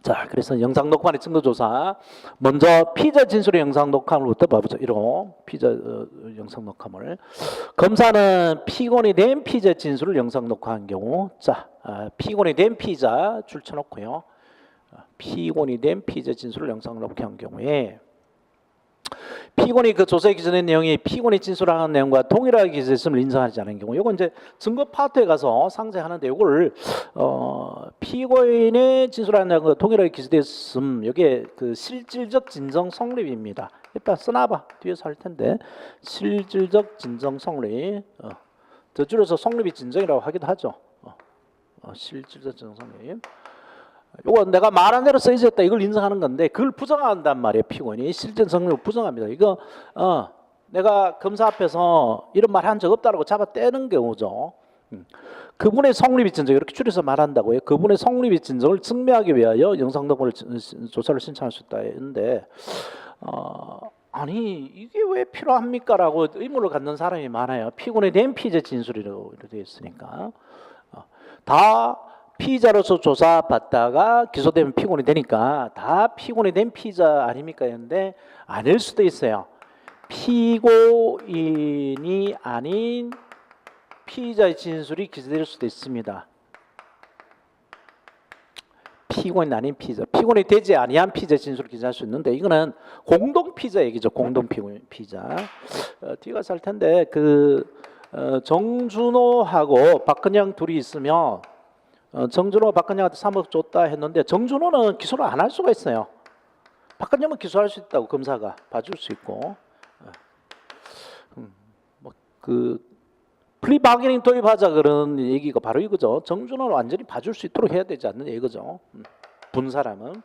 자, 그래서 영상 녹화의 증거조사. 먼저 피의자 진술의 영상 녹화물부터 봐보죠. 1호 피의자 영상 녹화물. 검사는 피고인이 된 피의자 진술을 영상 녹화한 경우, 자, 피고인이 된 피의자 줄쳐놓고요. 피고인이 된 피의자 진술을 영상 녹화한 경우에 피고인이 그 조사에 기재된 내용이 피고인이 진술하는 내용과 동일하게 기재했음을 인정하지 않은 경우, 요건 이제 증거 파트에 가서 상세하는데 요거를 피고인의 진술하는 내용과 동일하게 기재됐음, 이게 그 실질적 진정 성립입니다. 일단 써놔봐. 뒤에서 할 텐데 실질적 진정 성립, 더 줄여서 성립이 진정이라고 하기도 하죠. 실질적 진정 성립. 요거 내가 말한 대로 써있었다 이걸 인정하는 건데 그걸 부정한단 말이에요. 피고인이 실질 성립을 부정합니다. 이거 내가 검사 앞에서 이런 말 한 적 없다라고 잡아 떼는 경우죠. 그분의 성립이 진정 이렇게 줄여서 말한다고요. 그분의 성립이 진정을 증명하기 위하여 영상 녹음을 조사를 신청할 수 있다 했는데 아니 이게 왜 필요합니까라고 의문을 갖는 사람이 많아요. 피고인에 대한 피의자 진술이라고 되어 있으니까 다 피의자로서 조사받다가 기소되면 피고인이 되니까 다 피고인이 된 피의자 아닙니까 했는데 아닐 수도 있어요. 피고인이 아닌 피의자의 진술이 기재될 수도 있습니다. 피고인 아닌 피의자, 피고인이 되지 아니한 피의자 진술을 기재할 수 있는데 이거는 공동 피의자 얘기죠. 공동 피의자. 뒤가 살 텐데 정준호하고 박근영 둘이 있으면 정준호 박근영한테 3억 줬다 했는데 정준호는 기소를 안 할 수가 있어요. 박근영은 기소할 수 있다고 검사가 봐줄 수 있고, 플리바게닝 도입하자 그런 얘기가 바로 이거죠. 정준호는 완전히 봐줄 수 있도록 해야 되지 않느냐 이거죠. 본 사람은.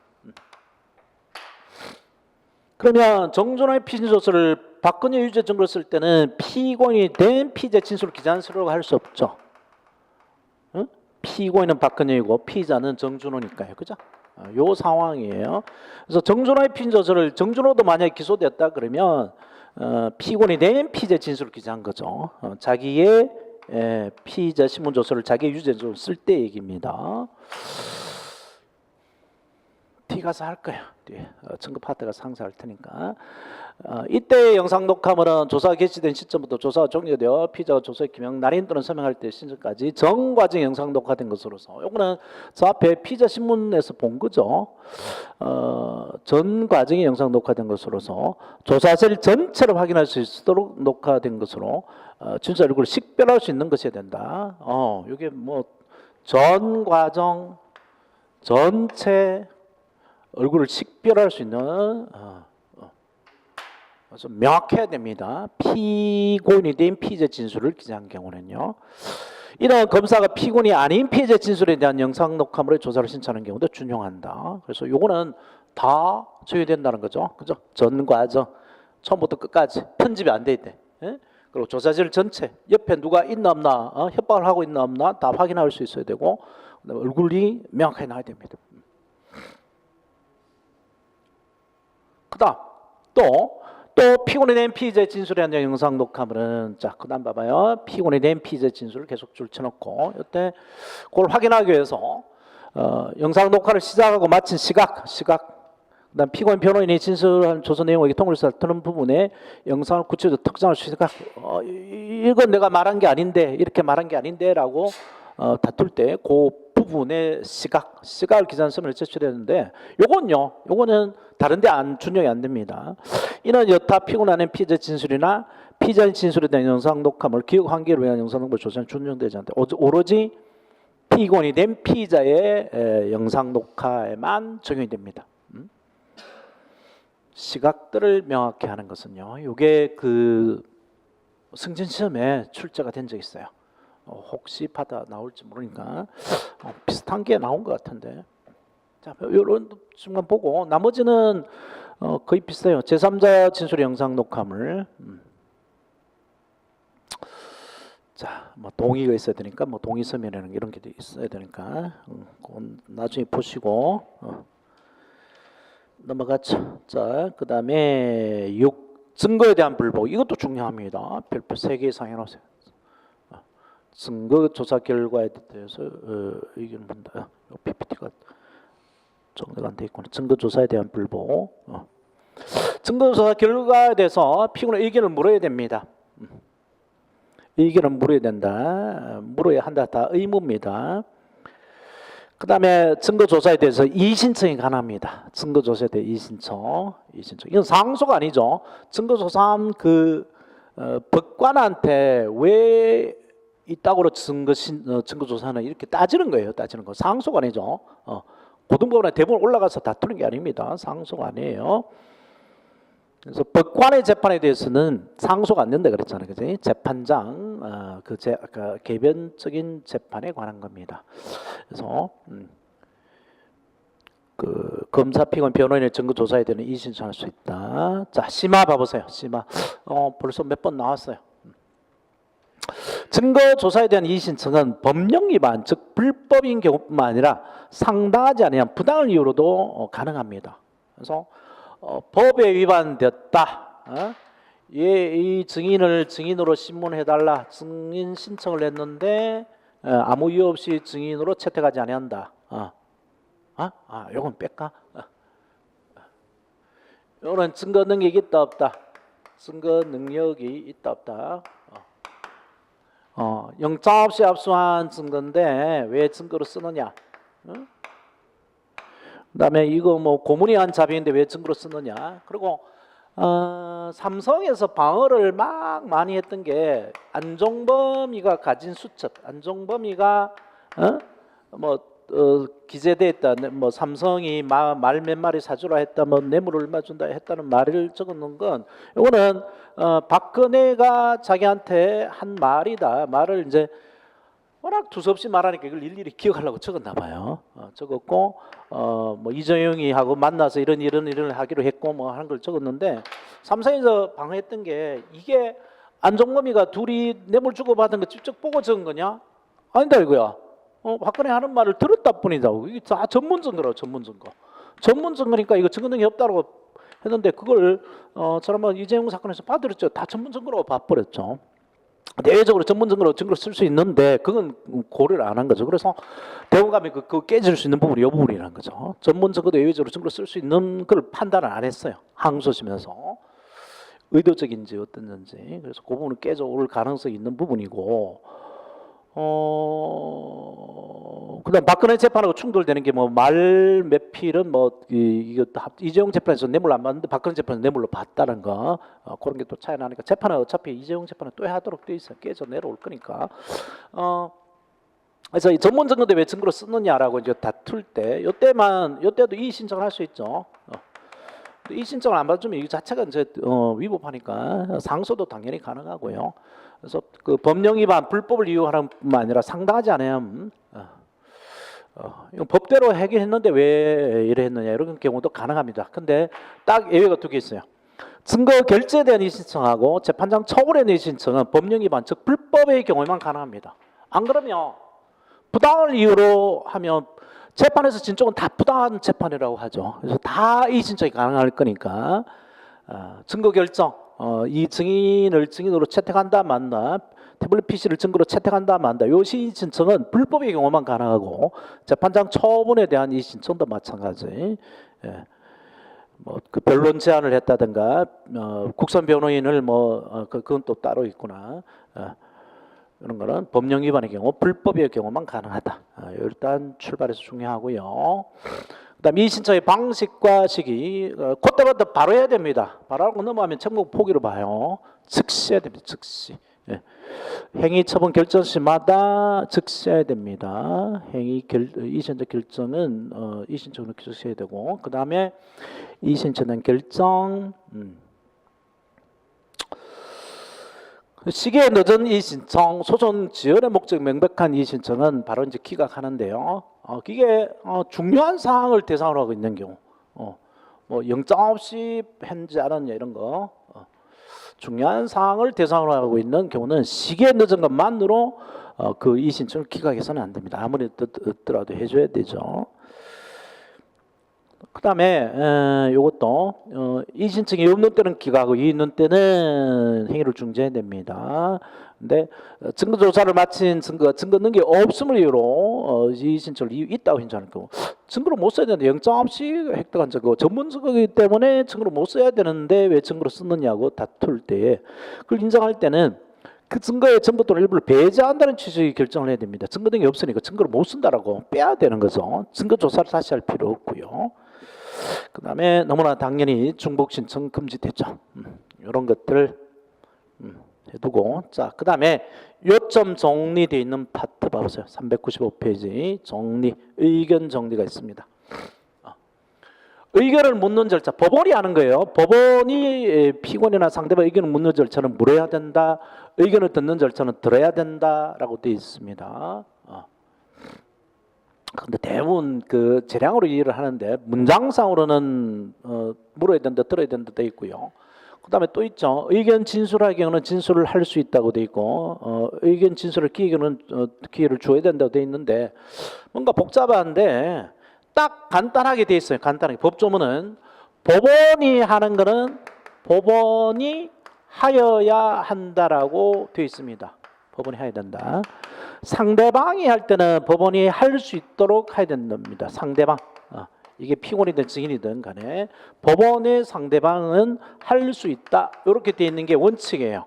그러면 정준호의 피신조서를 박근혜 유죄 증거를 쓸 때는 피고인이 된 피의자 진술을 기재하도록 할 수 없죠. 피고인은 박근혜이고 피의자는 정준호니까요. 그죠? 요 상황이에요. 그래서 정준호의 피신조서를 정준호도 만약에 기소됐다 그러면 피고인이 된 피의자 진술을 기재한 거죠. 자기의 피의자 신문조서를 자기의 유죄적으로 쓸 때 얘기입니다. 뒤 가서 할 거예요. 뒤에 증거 파트가 상세할 테니까. 이때 영상 녹화물은 조사가 개시된 시점부터 조사가 종료되어 피의자가 조사의 기명, 날인 또는 서명할 때 신청까지 전 과정 영상 녹화된 것으로서, 요거는 저 앞에 피의자 신문에서 본 거죠. 전 과정이 영상 녹화된 것으로서 조사실 전체를 확인할 수 있도록 녹화된 것으로 진술 얼굴을 식별할 수 있는 것이어야 된다. 이게 뭐 전 과정 전체 얼굴을 식별할 수 있는 좀 명확해야 됩니다. 피고인이 된 피의자 진술을 기재한 경우는요. 이런 검사가 피고인이 아닌 피의자 진술에 대한 영상 녹화물의 조사를 신청하는 경우도 준용한다. 그래서 요거는 다 적용된다는 거죠. 그죠? 전 과정 처음부터 끝까지 편집이 안 돼 있대. 예? 그리고 조사실 전체 옆에 누가 있나 없나, 협박을 하고 있나 없나 다 확인할 수 있어야 되고, 그다음에 얼굴이 명확하게 나와야 됩니다. 그다음 또 피고인이 된 피의자의 진술에 대한 영상 녹화물은, 자 그다음 봐봐요. 피고인이 된 피의자의 진술을 계속 줄쳐놓고 이때 그걸 확인하기 위해서 영상 녹화를 시작하고 마친 시각, 그다음 피고인 변호인이 진술한 조서 내용을 통일해서 다루는 부분에 영상을 구체적으로 특정할 수 있을까? 이건 내가 말한 게 아닌데, 이렇게 말한 게 아닌데라고 다툴 때 그 부분의 시각을 기재한 서면을 제출했는데, 요거는 다른데 준용이 안 됩니다. 이는 여타 피고인의 피의자 진술이나 피의자의 진술에 대한 영상 녹화물 기억 환기를 위한 영상 녹화 조사는 준용되지 않다. 오로지 피고인이 된 피의자의 영상 녹화에만 적용이 됩니다. 시각들을 명확히 하는 것은요, 이게 승진 시험에 출제가 된 적 있어요. 혹시 받아 나올지 모르니까 비슷한 게 나온 것 같은데, 자 이런 순간 보고 나머지는 거의 비슷해요. 제3자 진술의 영상 녹화물. 자, 뭐 동의가 있어야 되니까 뭐 동의 서면에는 이런 게 있어야 되니까 그건 나중에 보시고 넘어갔죠. 자, 그다음에 6 증거에 대한 불복 이것도 중요합니다. 별표 3개 이상 해놓으세요. 증거 조사 결과에 대해서 의견을 본다. PPT가 정리가 안 돼 있구나. 증거 조사에 대한 불복. 증거 조사 결과에 대해서 피고는 의견을 물어야 됩니다. 의견을 물어야 된다. 물어야 한다. 다 의무입니다. 그 다음에 증거조사에 대해서 이의신청이 가능합니다. 증거조사에 대해 이의신청. 이건 상소가 아니죠. 증거조사한 법관한테 왜 이따구로 증거조사는 이렇게 따지는 거예요. 따지는 거. 상소가 아니죠. 고등법원에 대법원 올라가서 다투는 게 아닙니다. 상소가 아니에요. 그래서 법관의 재판에 대해서는 상소가 안 된다 그랬잖아요, 그지? 재판장 개변적인 재판에 관한 겁니다. 그래서 검사, 피고인, 변호인의 증거 조사에 대한 이의 신청할 수 있다. 자, 심화 봐보세요. 심화. 벌써 몇 번 나왔어요. 증거 조사에 대한 이의 신청은 법령 위반, 즉 불법인 경우뿐만 아니라 상당하지 않은 부당한 이유로도 가능합니다. 그래서 법에 위반되었다. 이 증인을 증인으로 신문해달라. 증인 신청을 했는데 아무 이유 없이 증인으로 채택하지 아니한다. 요건 뺄까? 요거는 증거 능력이 있다 없다. 증거 능력이 있다 없다. 영장 없이 압수한 증거인데 왜 증거로 쓰느냐? 그다음에 이거 뭐 고문이 한 자백인데 왜 증거로 쓰느냐? 그리고 삼성에서 방어를 막 많이 했던 게 안종범이가 가진 수첩, 안종범이가 기재돼 있다. 뭐 삼성이 말 몇 마리 사주라 했다, 뭐 뇌물 얼마 준다 했다는 말을 적어놓은 건 이거는 박근혜가 자기한테 한 말이다. 말을 이제 워낙 두서없이 말하니까 이걸 일일이 기억하려고 적었나 봐요. 적었고 뭐 이정용이 하고 만나서 이런 하기로 했고 뭐 하는 걸 적었는데 삼성에서 방어했던 게 이게 안종범이가 둘이 뇌물 주고받은 거 직접 보고 적은 거냐? 아니다 이거야. 박근혜 하는 말을 들었다 뿐이다. 이게 다 전문 증거라고 전문 증거. 전문 증거니까 이거 증거 능력이 없다고 했는데 그걸 저는 이재용 사건에서 봐들었죠. 다 전문 증거라고 봐버렸죠. 내외적으로 전문 증거로 증거를 쓸 수 있는데 그건 고려를 안 한 거죠. 그래서 대법관이 그 깨질 수 있는 부분이 이 부분이라는 거죠. 전문 증거도 외외적으로 증거를 쓸 수 있는 걸 판단을 안 했어요. 항소심에서 의도적인지 어땠는지. 그래서 그 부분은 깨져올 가능성이 있는 부분이고. 그다음 박근혜 재판하고 충돌되는 게 뭐 말 몇 필은 이거 이재용 재판에서 뇌물 안 받는데 박근혜 재판에서 뇌물로 받다는 거 그런 게 또 차이 나니까 재판은 어차피 이재용 재판은 또 하도록 돼 있어. 깨져 내려올 거니까. 그래서 이 전문 증거인데 왜 증거로 쓰느냐라고 이제 다툴 때 요때도 이의 신청을 할 수 있죠. 이의 신청을 안 받으면 이 자체가 이제 위법하니까 상소도 당연히 가능하고요. 그래서 그 법령 위반, 불법을 이유하는 뿐만 아니라 상당하지 않으면 이건 법대로 해결했는데 왜 이래 했느냐 이런 경우도 가능합니다. 근데 딱 예외가 2개 있어요. 증거 결재에 대한 이의 신청하고 재판장 처분에 대한 이의 신청은 법령 위반, 즉 불법의 경우에만 가능합니다. 안 그러면 부당한 이유로 하면 재판에서 진쪽은 다 부당한 재판이라고 하죠. 그래서 다 이의 신청이 가능할 거니까 증거 결정, 이 증인을 증인으로 채택한다 만다, 태블릿 PC를 증거로 채택한다 만다. 요 이의 신청은 불법의 경우만 가능하고 재판장 처분에 대한 이의 신청도 마찬가지. 그 변론 제안을 했다든가 국선 변호인을 그건 또 따로 있구나. 이런 거는 법령 위반의 경우, 불법의 경우만 가능하다. 일단 출발해서 중요하고요. 그다음 이의 신청의 방식과 시기, 그때부터 바로 해야 됩니다. 바로 하고 넘어가면 청구 포기로 봐요. 즉시 해야 됩니다. 즉시. 행위 처분 결정 시마다 즉시 해야 됩니다. 이의 신청 결정은 이의 신청으로 즉시 해야 되고, 그 다음에 이의 신청된 결정. 시기에 늦은 이의 신청, 소송 지연의 목적 명백한 이의 신청은 바로 이제 기각하는데요. 이게 중요한 사항을 대상으로 하고 있는 경우, 뭐 영장 없이 했는지 않았냐 이런 거. 중요한 사항을 대상으로 하고 있는 경우는 시기에 늦은 것만으로 그 이의신청을 기각해서는 안 됩니다. 아무리 늦더라도 해줘야 되죠. 그 다음에 요것도 이의신청이 없는 때는 기각하고 있는 때는 행위를 중지해야 됩니다. 근데 증거조사를 마친 증거 능력이 없음을 이유로 이의신청을 이유 있다고 신청할 경우 증거를 못 써야 되는데 영장 없이 획득한 증거 전문 증거이기 때문에 증거를 못 써야 되는데 왜 증거로 쓰느냐고 다툴 때에 그걸 인정할 때는 그 증거의 전부 또는 일부를 배제한다는 취지의 결정을 해야 됩니다. 증거 등이 없으니까 증거를 못 쓴다라고 빼야 되는 거죠. 증거 조사를 다시 할 필요 없고요. 그 다음에 너무나 당연히 중복 신청 금지되죠. 이런 것들 해두고 그 다음에 요점 정리되어 있는 파트 봐보세요. 395페이지 정리, 의견 정리가 있습니다. 의견을 묻는 절차, 법원이 하는 거예요. 법원이 피고인이나 상대방 의견을 묻는 절차는 물어야 된다. 의견을 듣는 절차는 들어야 된다라고 되어 있습니다. 근데 대부분 그 재량으로 이해를 하는데 문장상으로는 물어야 된다, 들어야 된다 돼 있고요. 그 다음에 또 있죠. 의견 진술할 경우는 진술을 할 수 있다고 돼 있고 의견 진술을 기회를 줘야 된다고 돼 있는데 뭔가 복잡한데 딱 간단하게 돼 있어요. 간단하게 법조문은 법원이 하는 거는 법원이 하여야 한다라고 돼 있습니다. 법원이 해야 된다. 상대방이 할 때는 법원이 할 수 있도록 해야 된답니다. 상대방. 이게 피고인이든 증인이든 간에 법원의 상대방은 할 수 있다. 이렇게 돼 있는 게 원칙이에요.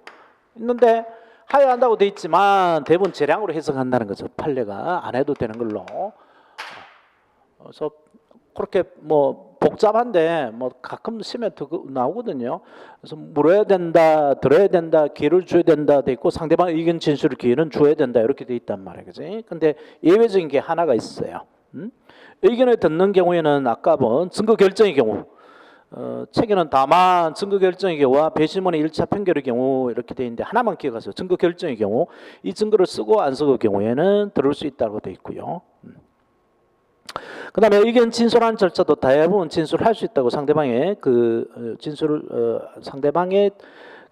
있는데 하여야 한다고 돼 있지만 대부분 재량으로 해석한다는 거죠. 판례가 안 해도 되는 걸로. 그래서 그렇게 뭐 복잡한데 뭐 가끔 쓰면 나오거든요. 그래서 물어야 된다, 들어야 된다, 기회를 줘야 된다 돼 있고 상대방 의견 진술 기회는 줘야 된다 이렇게 돼 있단 말이에요. 그지? 근데 예외적인 게 하나가 있어요. 의견을 듣는 경우에는 아까 본 증거 결정의 경우 책에는 다만 증거 결정의 경우와 배심원의 1차 판결의 경우 이렇게 돼 있는데 하나만 기억하세요. 증거 결정의 경우 이 증거를 쓰고 안 쓰고 경우에는 들을 수 있다고 돼 있고요. 그 다음에 의견 진술하는 절차도 대부분 진술할 수 있다고 상대방의 그 진술을 상대방의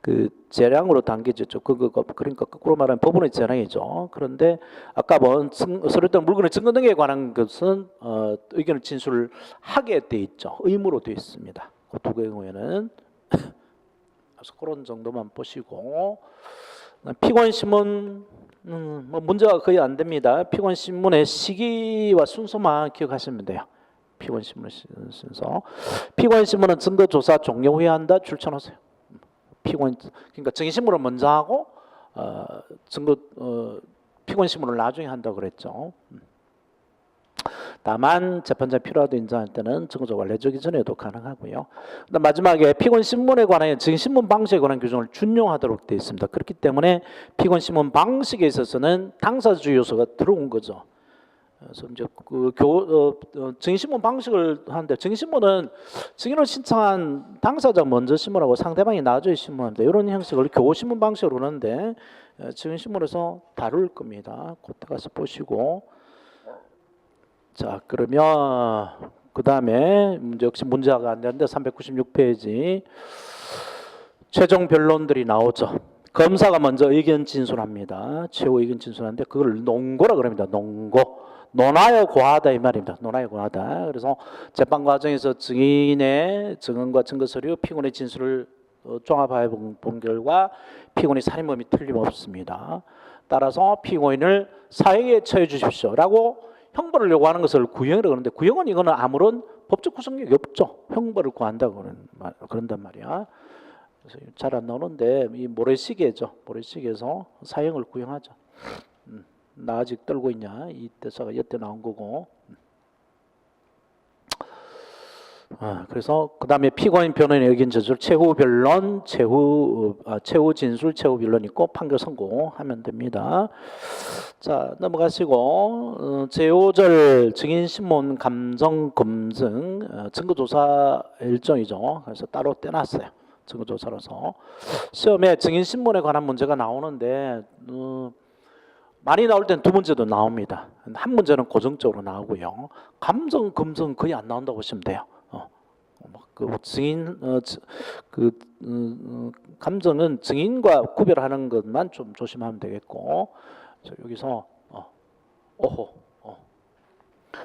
그 재량으로 당겨졌죠. 그러니까 거꾸로 말하면 법원의 재량이죠. 그런데 아까 본 서류등 물건의 증거 등에 관한 것은 의견을 진술하게 돼 있죠. 의무로 되어 있습니다. 그 두 경우에는 그래서 그런 정도만 보시고 피고인 신문 뭐 문제가 거의 안 됩니다. 피고인 신문의 시기와 순서만 기억하시면 돼요. 피고인 신문 순서. 피고인 신문은 증거 조사 종료 후에 한다. 출처하세요. 피고인 그러니까 증인 신문을 먼저 하고 피고인 신문을 나중에 한다고 그랬죠. 다만 재판장이 필요하다 인정할 때는 증거조가 내주기 전에도 가능하고요. 마지막에 피고인 신문에 관한 증인 신문 방식에 관한 규정을 준용하도록 되어 있습니다. 그렇기 때문에 피고인 신문 방식에 있어서는 당사주 요소가 들어온 거죠. 그래서 이제 증인 신문 방식을 하는데 증인 신문은 증인을 신청한 당사자 먼저 신문하고 상대방이 나중에 신문합니다. 이런 형식을 교호 신문 방식으로 하는데 증인 신문에서 다룰 겁니다. 그때 가서 보시고. 자, 그러면 그 다음에 역시 문제가 안 되는데 396페이지 최종 변론들이 나오죠. 검사가 먼저 의견 진술합니다. 최후 의견 진술하는데 그걸 논고라 그럽니다. 논고. 논하여 고하다 이 말입니다. 논하여 고하다. 그래서 재판 과정에서 증인의 증언과 증거 서류, 피고인의 진술을 종합하여 본 결과 피고인의 살인범이 틀림없습니다. 따라서 피고인을 사형에 처해 주십시오라고 형벌을 요구하는 것을 구형이라고 그러는데 구형은 이거는 아무런 법적 구속력이 없죠. 형벌을 구한다고 그런단 말이야. 그래서 잘 안 나오는데 이 모래시계죠. 모래시계에서 사형을 구형하죠. 나 아직 떨고 있냐? 이 대사가 여태 나온 거고. 그래서 그 다음에 피고인 변호인의 의견 진술, 최후 변론, 최후 진술, 최후 변론 있고 판결 선고하면 됩니다. 자, 넘어가시고 제5절 증인신문 감정 검증 증거조사 일정이죠. 그래서 따로 떼놨어요. 증거조사로서 시험에 증인신문에 관한 문제가 나오는데 많이 나올 땐 두 문제도 나옵니다. 한 문제는 고정적으로 나오고요. 감정 검증 거의 안 나온다고 보시면 돼요. 그 증인 감정은 증인과 구별하는 것만 좀 조심하면 되겠고, 여기서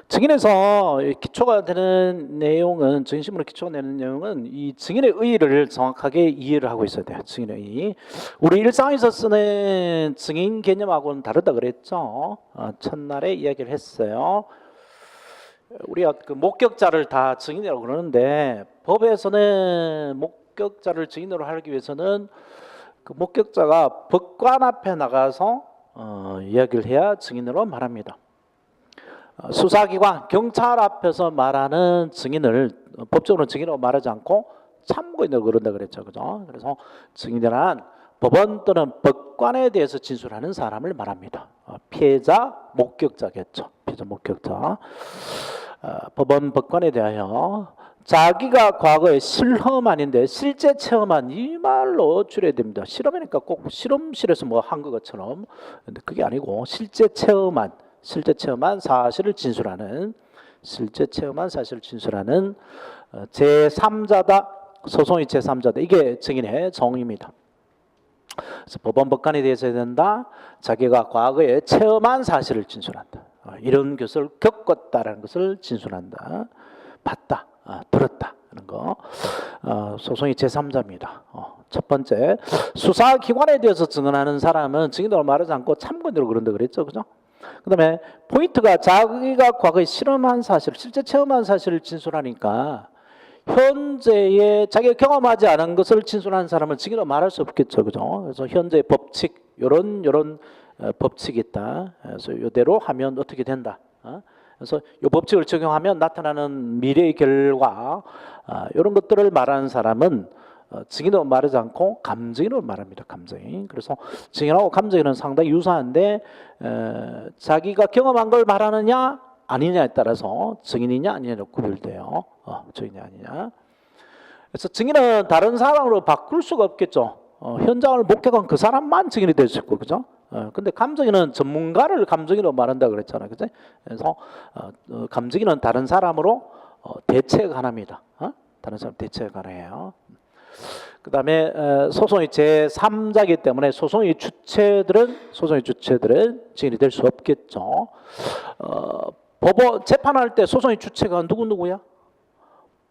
증인에서 기초가 되는 내용은, 증인신문의 기초가 되는 내용은 이 증인의 의의를 정확하게 이해를 하고 있어야 돼요. 증인의 의의. 우리 일상에서 쓰는 증인 개념하고는 다르다 그랬죠. 첫날에 이야기를 했어요. 우리가 그 목격자를 다 증인이라고 그러는데, 법에서는 목격자를 증인으로 하기 위해서는 그 목격자가 법관 앞에 나가서 이야기를 해야 증인으로 말합니다. 수사기관, 경찰 앞에서 말하는 증인을 법적으로 증인으로 말하지 않고 참고인으로 그런다 그랬죠, 그죠? 그래서 증인이란 법원 또는 법관에 대해서 진술하는 사람을 말합니다. 피해자, 목격자겠죠. 피해자, 목격자. 법원, 법관에 대하여 자기가 과거에 실험 아닌데 실제 체험한, 이 말로 줄여야 됩니다. 실험이니까 꼭 실험실에서 뭐 한 것처럼, 근데 그게 아니고 실제 체험한 사실을 진술하는, 제3자다, 소송의 제3자다. 이게 증인의 정의입니다. 그래서 법원, 법관에 대해서 해야 된다. 자기가 과거에 체험한 사실을 진술한다. 이런 것을 겪었다라는 것을 진술한다. 봤다, 들었다 하는 거. 소송의 제3자입니다. 첫 번째, 수사기관에 대해서 증언하는 사람은 증인으로 말하지 않고 참고인으로 그런다 그랬죠, 그죠? 그 다음에 포인트가 자기가 과거에 실험한 사실, 실제 체험한 사실을 진술하니까 현재의 자기가 경험하지 않은 것을 진술하는 사람은 증인으로 말할 수 없겠죠, 그죠? 그래서 현재 법칙, 요런 법칙이 있다. 그래서 이대로 하면 어떻게 된다. 그래서 이 법칙을 적용하면 나타나는 미래의 결과, 이런 것들을 말하는 사람은 증인으로 말하지 않고 감증인으로 말합니다. 감증인. 그래서 증인하고 감증인은 상당히 유사한데, 자기가 경험한 걸 말하느냐 아니냐에 따라서 증인이냐 아니냐로 구별돼요. 증인이 아니냐. 그래서 증인은 다른 사람으로 바꿀 수가 없겠죠. 현장을 목격한 그 사람만 증인이 될 수 있고, 그죠? 근데 감증인은 전문가를 감증인으로 말한다 그랬잖아요, 그죠? 그래서 감증인은 다른 사람으로 대체가 가능합니다. 다른 사람 대체가 가능해요. 그 다음에 소송의 제3자이기 때문에 소송의 주체들은 증인이 될 수 없겠죠. 법원 재판할 때 소송의 주체가 누구야?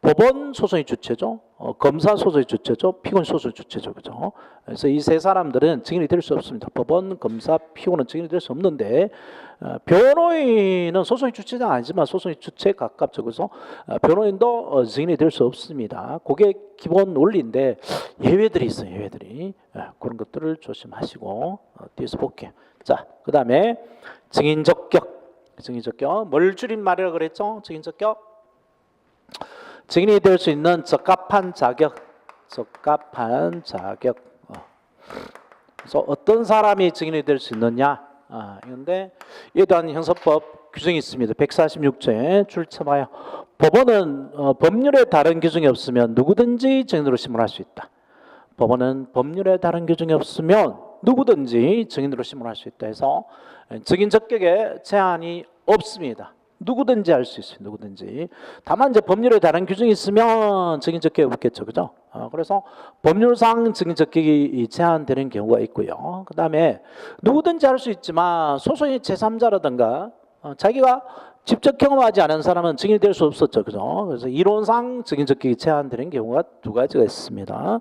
법원 소송의 주체죠. 검사 소송의 주체죠. 피고인 소송의 주체죠. 그죠? 그래서 이 세 사람들은 증인이 될 수 없습니다. 법원, 검사, 피고는 증인이 될 수 없는데, 변호인은 소송의 주체는 아니지만 소송의 주체에 가깝죠. 그래서 변호인도 증인이 될 수 없습니다. 그게 기본 원리인데 예외들이 있어요. 예외들이. 그런 것들을 조심하시고, 뒤에서 볼게요. 자, 그 다음에 증인적격. 뭘 줄임말이라고 그랬죠? 증인적격. 증인이 될 수 있는 적합한 자격. 그래서 어떤 사람이 증인이 될 수 있느냐? 이건데 이에 대한 형사법 규정이 있습니다. 146조에 출처봐요. 법원은 법률에 다른 규정이 없으면 누구든지 증인으로 신문할 수 있다. 법원은 법률에 다른 규정이 없으면 누구든지 증인으로 신문할 수 있다 해서 증인 적격에 제한이 없습니다. 누구든지 할 수 있어요. 누구든지. 다만 이제 법률에 다른 규정이 있으면 증인 적격이 없겠죠, 그죠? 그래서 법률상 증인 적격이 제한되는 경우가 있고요. 그 다음에 누구든지 할 수 있지만 소송의 제3자라든가 자기가 직접 경험하지 않은 사람은 증인이 될 수 없었죠, 그죠? 그래서 이론상 증인 적격이 제한되는 경우가 두 가지가 있습니다.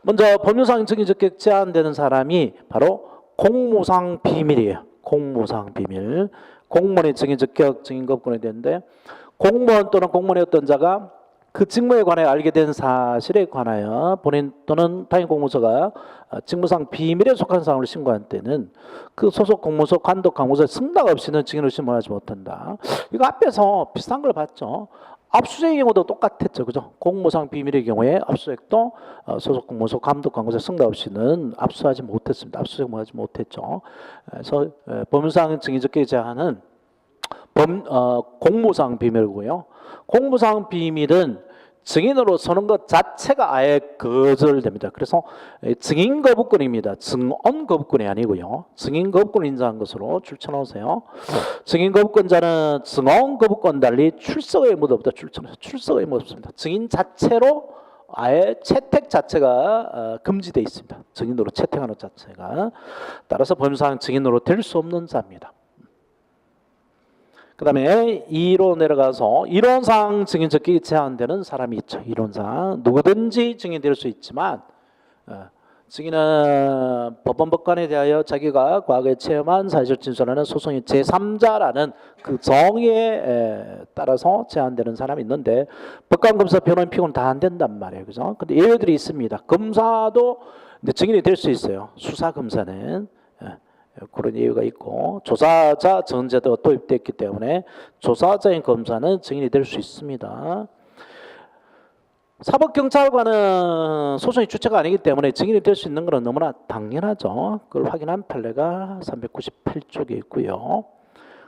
먼저 법률상 증인 적격 제한되는 사람이 바로 공무상 비밀이에요. 공무상 비밀. 공무원의 증인 적격 증인 거부권이 되는데, 공무원 또는 공무원의 어떤 자가 그 직무에 관해 알게 된 사실에 관하여 본인 또는 타인 공무서가 직무상 비밀에 속한 사항을 신고한 때는 그 소속 공무서, 관독 강무서에 승낙 없이는 증인을 신문하지 못한다. 이거 앞에서 비슷한 걸 봤죠. 압수수색의 경우도 똑같았죠, 그죠? 공무상 비밀의 경우에 압수수색도 소속 공무서, 감독 강무서 승낙 없이는 압수하지 못했습니다. 압수수색 못했죠. 그래서 법률상 증인적격의 제한은 공무상 비밀이고요. 공무상 비밀은 증인으로 서는 것 자체가 아예 거절됩니다. 그래서 증인 거부권입니다. 증언 거부권이 아니고요. 증인 거부권 인정한 것으로 출처나오세요. 증인 거부권자는 증언 거부권 달리 출석 의무도 없다. 출석 의무 없습니다. 증인 자체로 아예 채택 자체가 금지되어 있습니다. 증인으로 채택하는 자체가. 따라서 법률상 증인으로 될 수 없는 자입니다. 그 다음에 2로 내려가서 이론상 증인 적격이 제한되는 사람이 있죠. 이론상 누구든지 증인이 될 수 있지만 증인은 법원법관에 대하여 자기가 과거에 체험한 사실 진술하는 소송의 제3자라는 그 정의에 따라서 제한되는 사람이 있는데 법관, 검사, 변호인, 피고는 다 안 된단 말이에요. 그죠? 근데 예외들이 있습니다. 검사도 증인이 될 수 있어요. 수사 검사는. 그런 이유가 있고 조사자 전제도 도입됐기 때문에 조사자인 검사는 증인이 될 수 있습니다. 사법경찰관은 소송의 주체가 아니기 때문에 증인이 될 수 있는 것은 너무나 당연하죠. 그걸 확인한 판례가 398쪽에 있고요.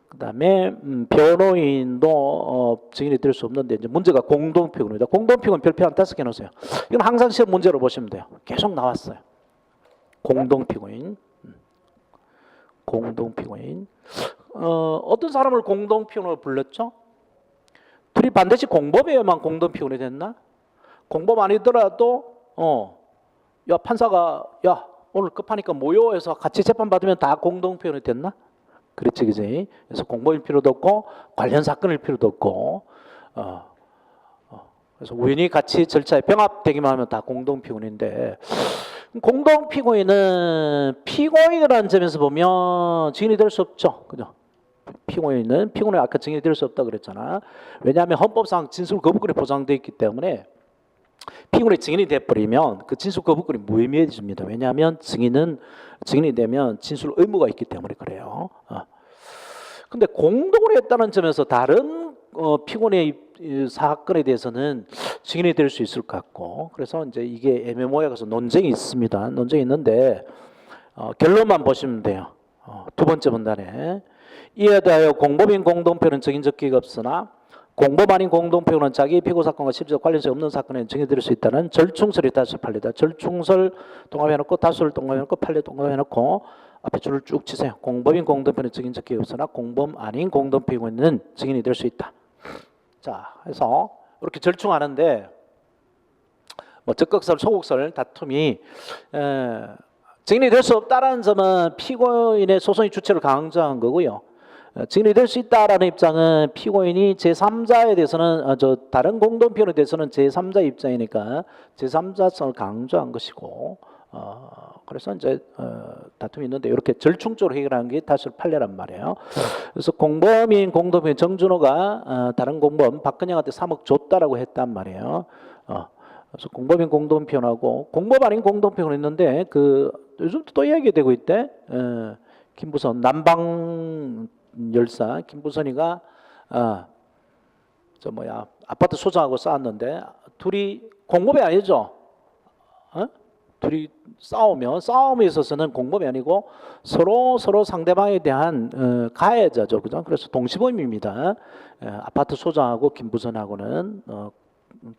그 다음에 변호인도 증인이 될 수 없는데 이제 문제가 공동피고입니다. 공동피고는 별표 한 5개 넣으세요. 이건 항상 시험 문제로 보시면 돼요. 계속 나왔어요. 공동피고인. 공동피고인. 어떤 사람을 공동피고인으로 불렀죠? 둘이 반드시 공범이어야만 공동피고인이 됐나? 공범 아니더라도 야 판사가 야 오늘 급하니까 모여 해서 같이 재판 받으면 다 공동피고인이 됐나? 그렇지 그지? 그래서 공범일 필요도 없고 관련 사건일 필요도 없고 그래서 우연히 같이 절차에 병합되기만 하면 다 공동피고인인데 공동피고인은 피고인이라는 점에서 보면 증인이 될 수 없죠. 그죠? 피고인은 아까 증인이 될 수 없다 그랬잖아. 왜냐하면 헌법상 진술 거부권이 보장되어 있기 때문에 피고인이 증인이 돼버리면 그 진술 거부권이 무의미해집니다. 왜냐하면 증인이 되면 진술 의무가 있기 때문에 그래요. 근데 공동으로 했다는 점에서 다른 피고인의 사건에 대해서는 증인이 될 수 있을 것 같고 그래서 이제 이게 애매모호해서 논쟁이 있습니다. 논쟁이 있는데 결론만 보시면 돼요. 두 번째 문단에 이에 대하여 공범인 공동표는 증인 적기가 없으나 공범 아닌 공동표는 자기 피고 사건과 실질적 관련성이 없는 사건에 증인이 될 수 있다는 절충설이 다수 판례다. 절충설 동합해놓고 다수를 동합해놓고 판례 동합해놓고 앞에 줄을 쭉 치세요. 공범인 공동표는 증인 적기가 없으나 공범 아닌 공동피고인은 증인이 될 수 있다. 자, 해서 이렇게 절충하는데 뭐 적극설, 소극설 다툼이 증인이 될 수 없다라는 점은 피고인의 소송의 주체를 강조한 거고요. 증인이 될 수 있다라는 입장은 피고인이 제3자에 대해서는 다른 공동피고인에 대해서는 제3자 입장이니까 제3자성을 강조한 것이고 그래서 이제 다툼이 있는데 이렇게 절충적으로 해결하는 게 다수 판례란 말이에요. 그래서 공범인 공동피고인 정준호가 다른 공범 박근영한테 3억 줬다라고 했단 말이에요. 그래서 공범인 공동피고인하고 공범 아닌 공동피고인 있는데 그 요즘 또 이야기되고 있대. 김부선 남방 열사 김부선이가 아파트 소장하고 싸웠는데 둘이 공범이 아니죠. 둘이 싸움에 있어서는 공범이 아니고 서로 상대방에 대한 가해자죠. 그죠? 그래서 동시범입니다. 아파트 소장하고 김부선하고는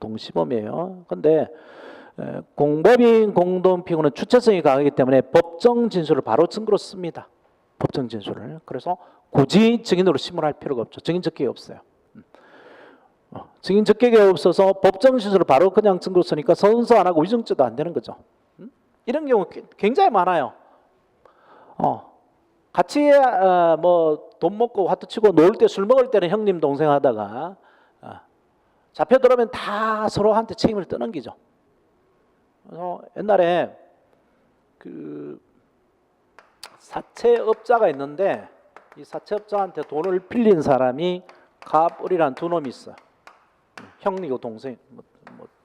동시범이에요. 근데 공범인 공동피고는 주체성이 강하기 때문에 법정 진술을 바로 증거로 씁니다. 법정 진술을. 그래서 굳이 증인으로 신문할 필요가 없죠. 증인 적격이 없어요. 증인 적격이 없어서 법정 진술을 바로 그냥 증거로 쓰니까 선서 안 하고 위증죄도 안 되는 거죠. 이런 경우 굉장히 많아요. 같이 뭐 돈 먹고 화투 치고 놀 때 술 먹을 때는 형님 동생 하다가 잡혀 들어오면 다 서로한테 책임을 떠넘기죠. 그래서 옛날에 그 사채업자가 있는데 이 사채업자한테 돈을 빌린 사람이 가불이란 두 놈이 있어. 형이고 동생. 뭐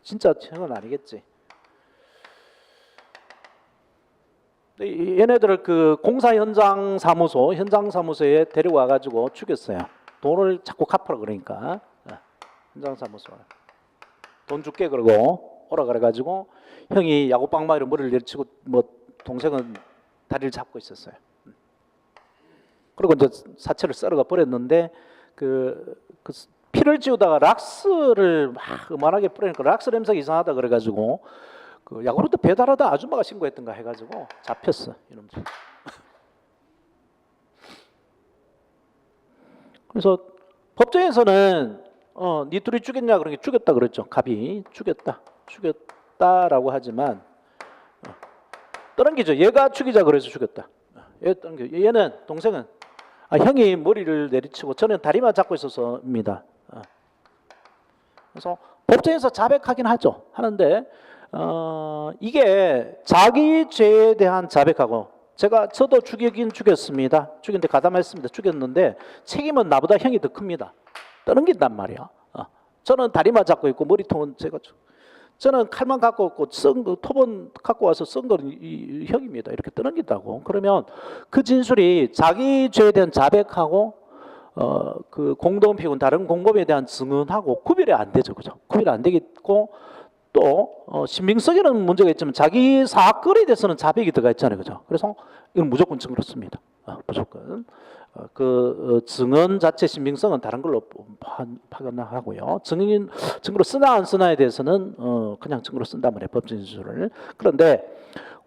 진짜 형은 아니겠지. 얘네들을 그 공사 현장 사무소에 데려와 가지고 죽였어요. 돈을 자꾸 갚으라 그러니까 현장 사무소 돈 줄게 그러고 오라 그래 가지고 형이 야구방망이로 머리를 내리치고 뭐 동생은 다리를 잡고 있었어요. 그리고 이제 사체를 썰어가 버렸는데 그 피를 지우다가 락스를 막 음란하게 뿌리니까 락스 냄새가 이상하다 그래가지고 그 야구르트 배달하다 아줌마가 신고했던가 해가지고 잡혔어 이놈들. 그래서 법정에서는 니 둘이 죽였냐 그런 게 죽였다 그랬죠. 갑이 죽였다라고 하지만 떠넘기죠. 얘가 죽이자 그래서 죽였다. 얘는 동생은 형이 머리를 내리치고 저는 다리만 잡고 있었습니다. 그래서 법정에서 자백하긴 하죠. 하는데 이게 자기 죄에 대한 자백하고 저도 죽이긴 죽였습니다. 죽였는데 가담했습니다. 죽였는데 책임은 나보다 형이 더 큽니다. 떠넘긴단 말이야. 저는 다리만 잡고 있고 머리통은 저는 칼만 갖고 있고 톱은 갖고 와서 쓴 건 이 형입니다. 이렇게 떠넘긴다고. 그러면 그 진술이 자기 죄에 대한 자백하고 그 공동피고는 다른 공범에 대한 증언하고 구별이 안 되죠, 그죠? 구별이 안 되겠고 또 신빙성에는 문제가 있지만 자기 사건에 대해서는 자백이 들어가 있잖아요, 그죠? 그래서 이건 무조건 증거로 씁니다. 무조건 그 증언 자체 신빙성은 다른 걸로 파견하고요. 증거로 쓰나 안 쓰나에 대해서는 그냥 증거로 쓴단 말이에요, 법정 진술을. 그런데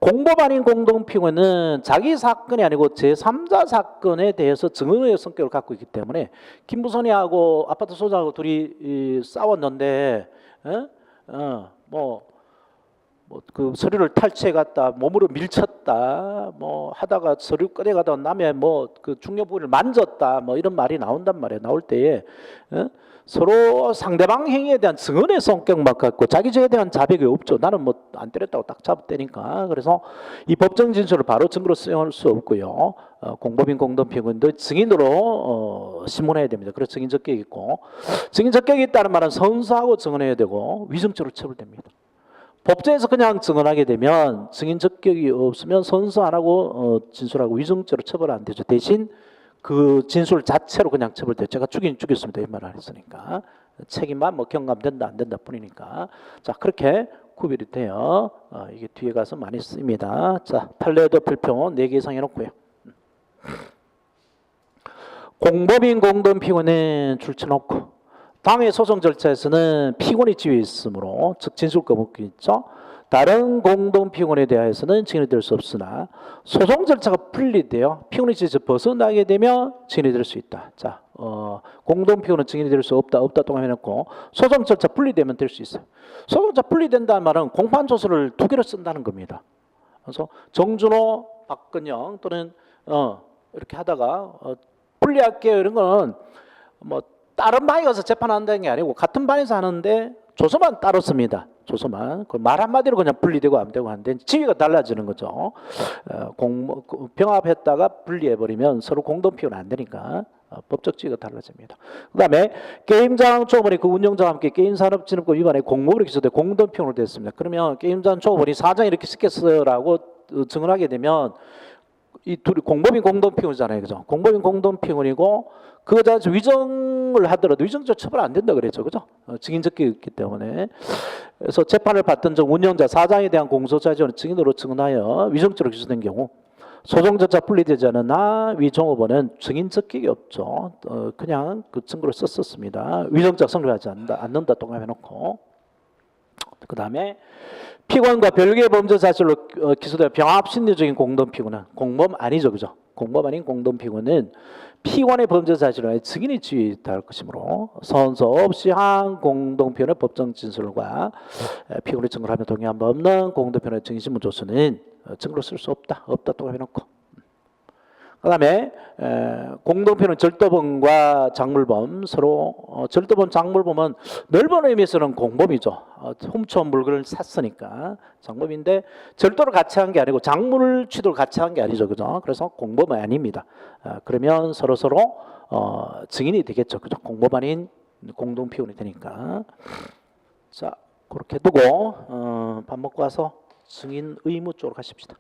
공범 아닌 공동피고는 자기 사건이 아니고 제3자 사건에 대해서 증언의 성격을 갖고 있기 때문에 김부선이하고 아파트 소장하고 둘이 싸웠는데 그 서류를 탈취해 갔다, 몸으로 밀쳤다, 뭐 하다가 서류 꺼내가다 남의 그 중요 부위를 만졌다, 뭐 이런 말이 나온단 말이에요. 나올 때에 서로 상대방 행위에 대한 증언의 성격만 갖고 자기 죄에 대한 자백이 없죠. 나는 뭐 안 때렸다고 딱 잡았다니까. 그래서 이 법정 진술을 바로 증거로 수용할 수 없고요. 공범인 공동피고인도 증인으로 신문해야 됩니다. 그래서 증인 적격이 있고, 증인 적격이 있다는 말은 선서하고 증언해야 되고 위증죄로 처벌됩니다. 법정에서 그냥 증언하게 되면 증인 적격이 없으면 선서 안 하고 진술하고 위증죄로 처벌 안 되죠. 대신 그 진술 자체로 그냥 처벌돼요. 제가 죽였습니다. 이 말 안 했으니까. 책임만 뭐 경감된다 안 된다 뿐이니까. 자, 그렇게 구별이 돼요. 이게 뒤에 가서 많이 씁니다. 자, 판례도 필표 4개 이상 해놓고요. 공범인 공동피고는 줄쳐놓고 당해 소송 절차에서는 피고인이 지위에 있으므로 즉 진술 거부권이 있죠. 다른 공동피고인에 대하여서는 증인이 될 수 없으나 소송 절차가 분리돼요. 피고인이 지위에서 벗어나게 되면 증인이 될 수 있다. 자, 공동피고인은 증인이 될 수 없다 동안 해놓고 소송 절차 분리되면 될 수 있어요. 소송 절차 분리된다는 말은 공판조서를 2개로 쓴다는 겁니다. 그래서 정준호, 박근영 또는 이렇게 하다가 분리할게요 이런 거는 뭐 다른 반에 가서 재판한다는 게 아니고 같은 반에서 하는데 조서만 따로 씁니다. 조서만. 말 한마디로 그냥 분리되고 안 되고 하는데 지위가 달라지는 거죠. 병합했다가 분리해버리면 서로 공동피고는 안 되니까 법적 지위가 달라집니다. 그 다음에 게임장 초보니 그 운영자와 함께 게임산업진흥법 위반에 공모로 기소돼 공동피고로 됐습니다. 그러면 게임장 초보니 사장이 이렇게 시켰어라고 증언하게 되면 이 둘이 공범인 공동피고잖아요, 그죠? 공범인 공동피고이고 그거 자체 위정을 하더라도 위정죄 처벌 안 된다 그랬죠, 그죠? 증인 적격이 있기 때문에. 그래서 재판을 받던 정 운영자 사장에 대한 공소자 지원을 증인으로 증언하여 위정죄로 기소된 경우 소송 절차 분리되지 않으나 위 종업원은 증인 적격이 없죠. 그냥 그 증거를 썼습니다. 위정죄가 성립하지 않는다 동감해놓고. 그 다음에 피고인과 별개의 범죄 사실로 기소된 병합심리적인 공동피고는 공범 아니죠, 그죠? 공범 아닌 공동피고는 피고인의 범죄 사실로 증인이 지위에 있다 할 것이므로 선서 없이 한 공동피고인의 법정 진술과 피고인의 증거를 하며 동의한 바 없는 공동피고인의 증인신문 조서는 증거로 쓸 수 없다 또 해놓고. 그 다음에 공동피고는 절도범과 작물범 서로 절도범 작물범은 넓은 의미에서는 공범이죠. 훔쳐온 물건을 샀으니까 작물인데 절도를 같이 한 게 아니고 작물 취도를 같이 한 게 아니죠, 그죠? 그래서 공범은 아닙니다. 그러면 서로 증인이 되겠죠, 그죠? 공범 아닌 공동피고인이 되니까. 자, 그렇게 두고 밥 먹고 와서 증인 의무 쪽으로 가십시다.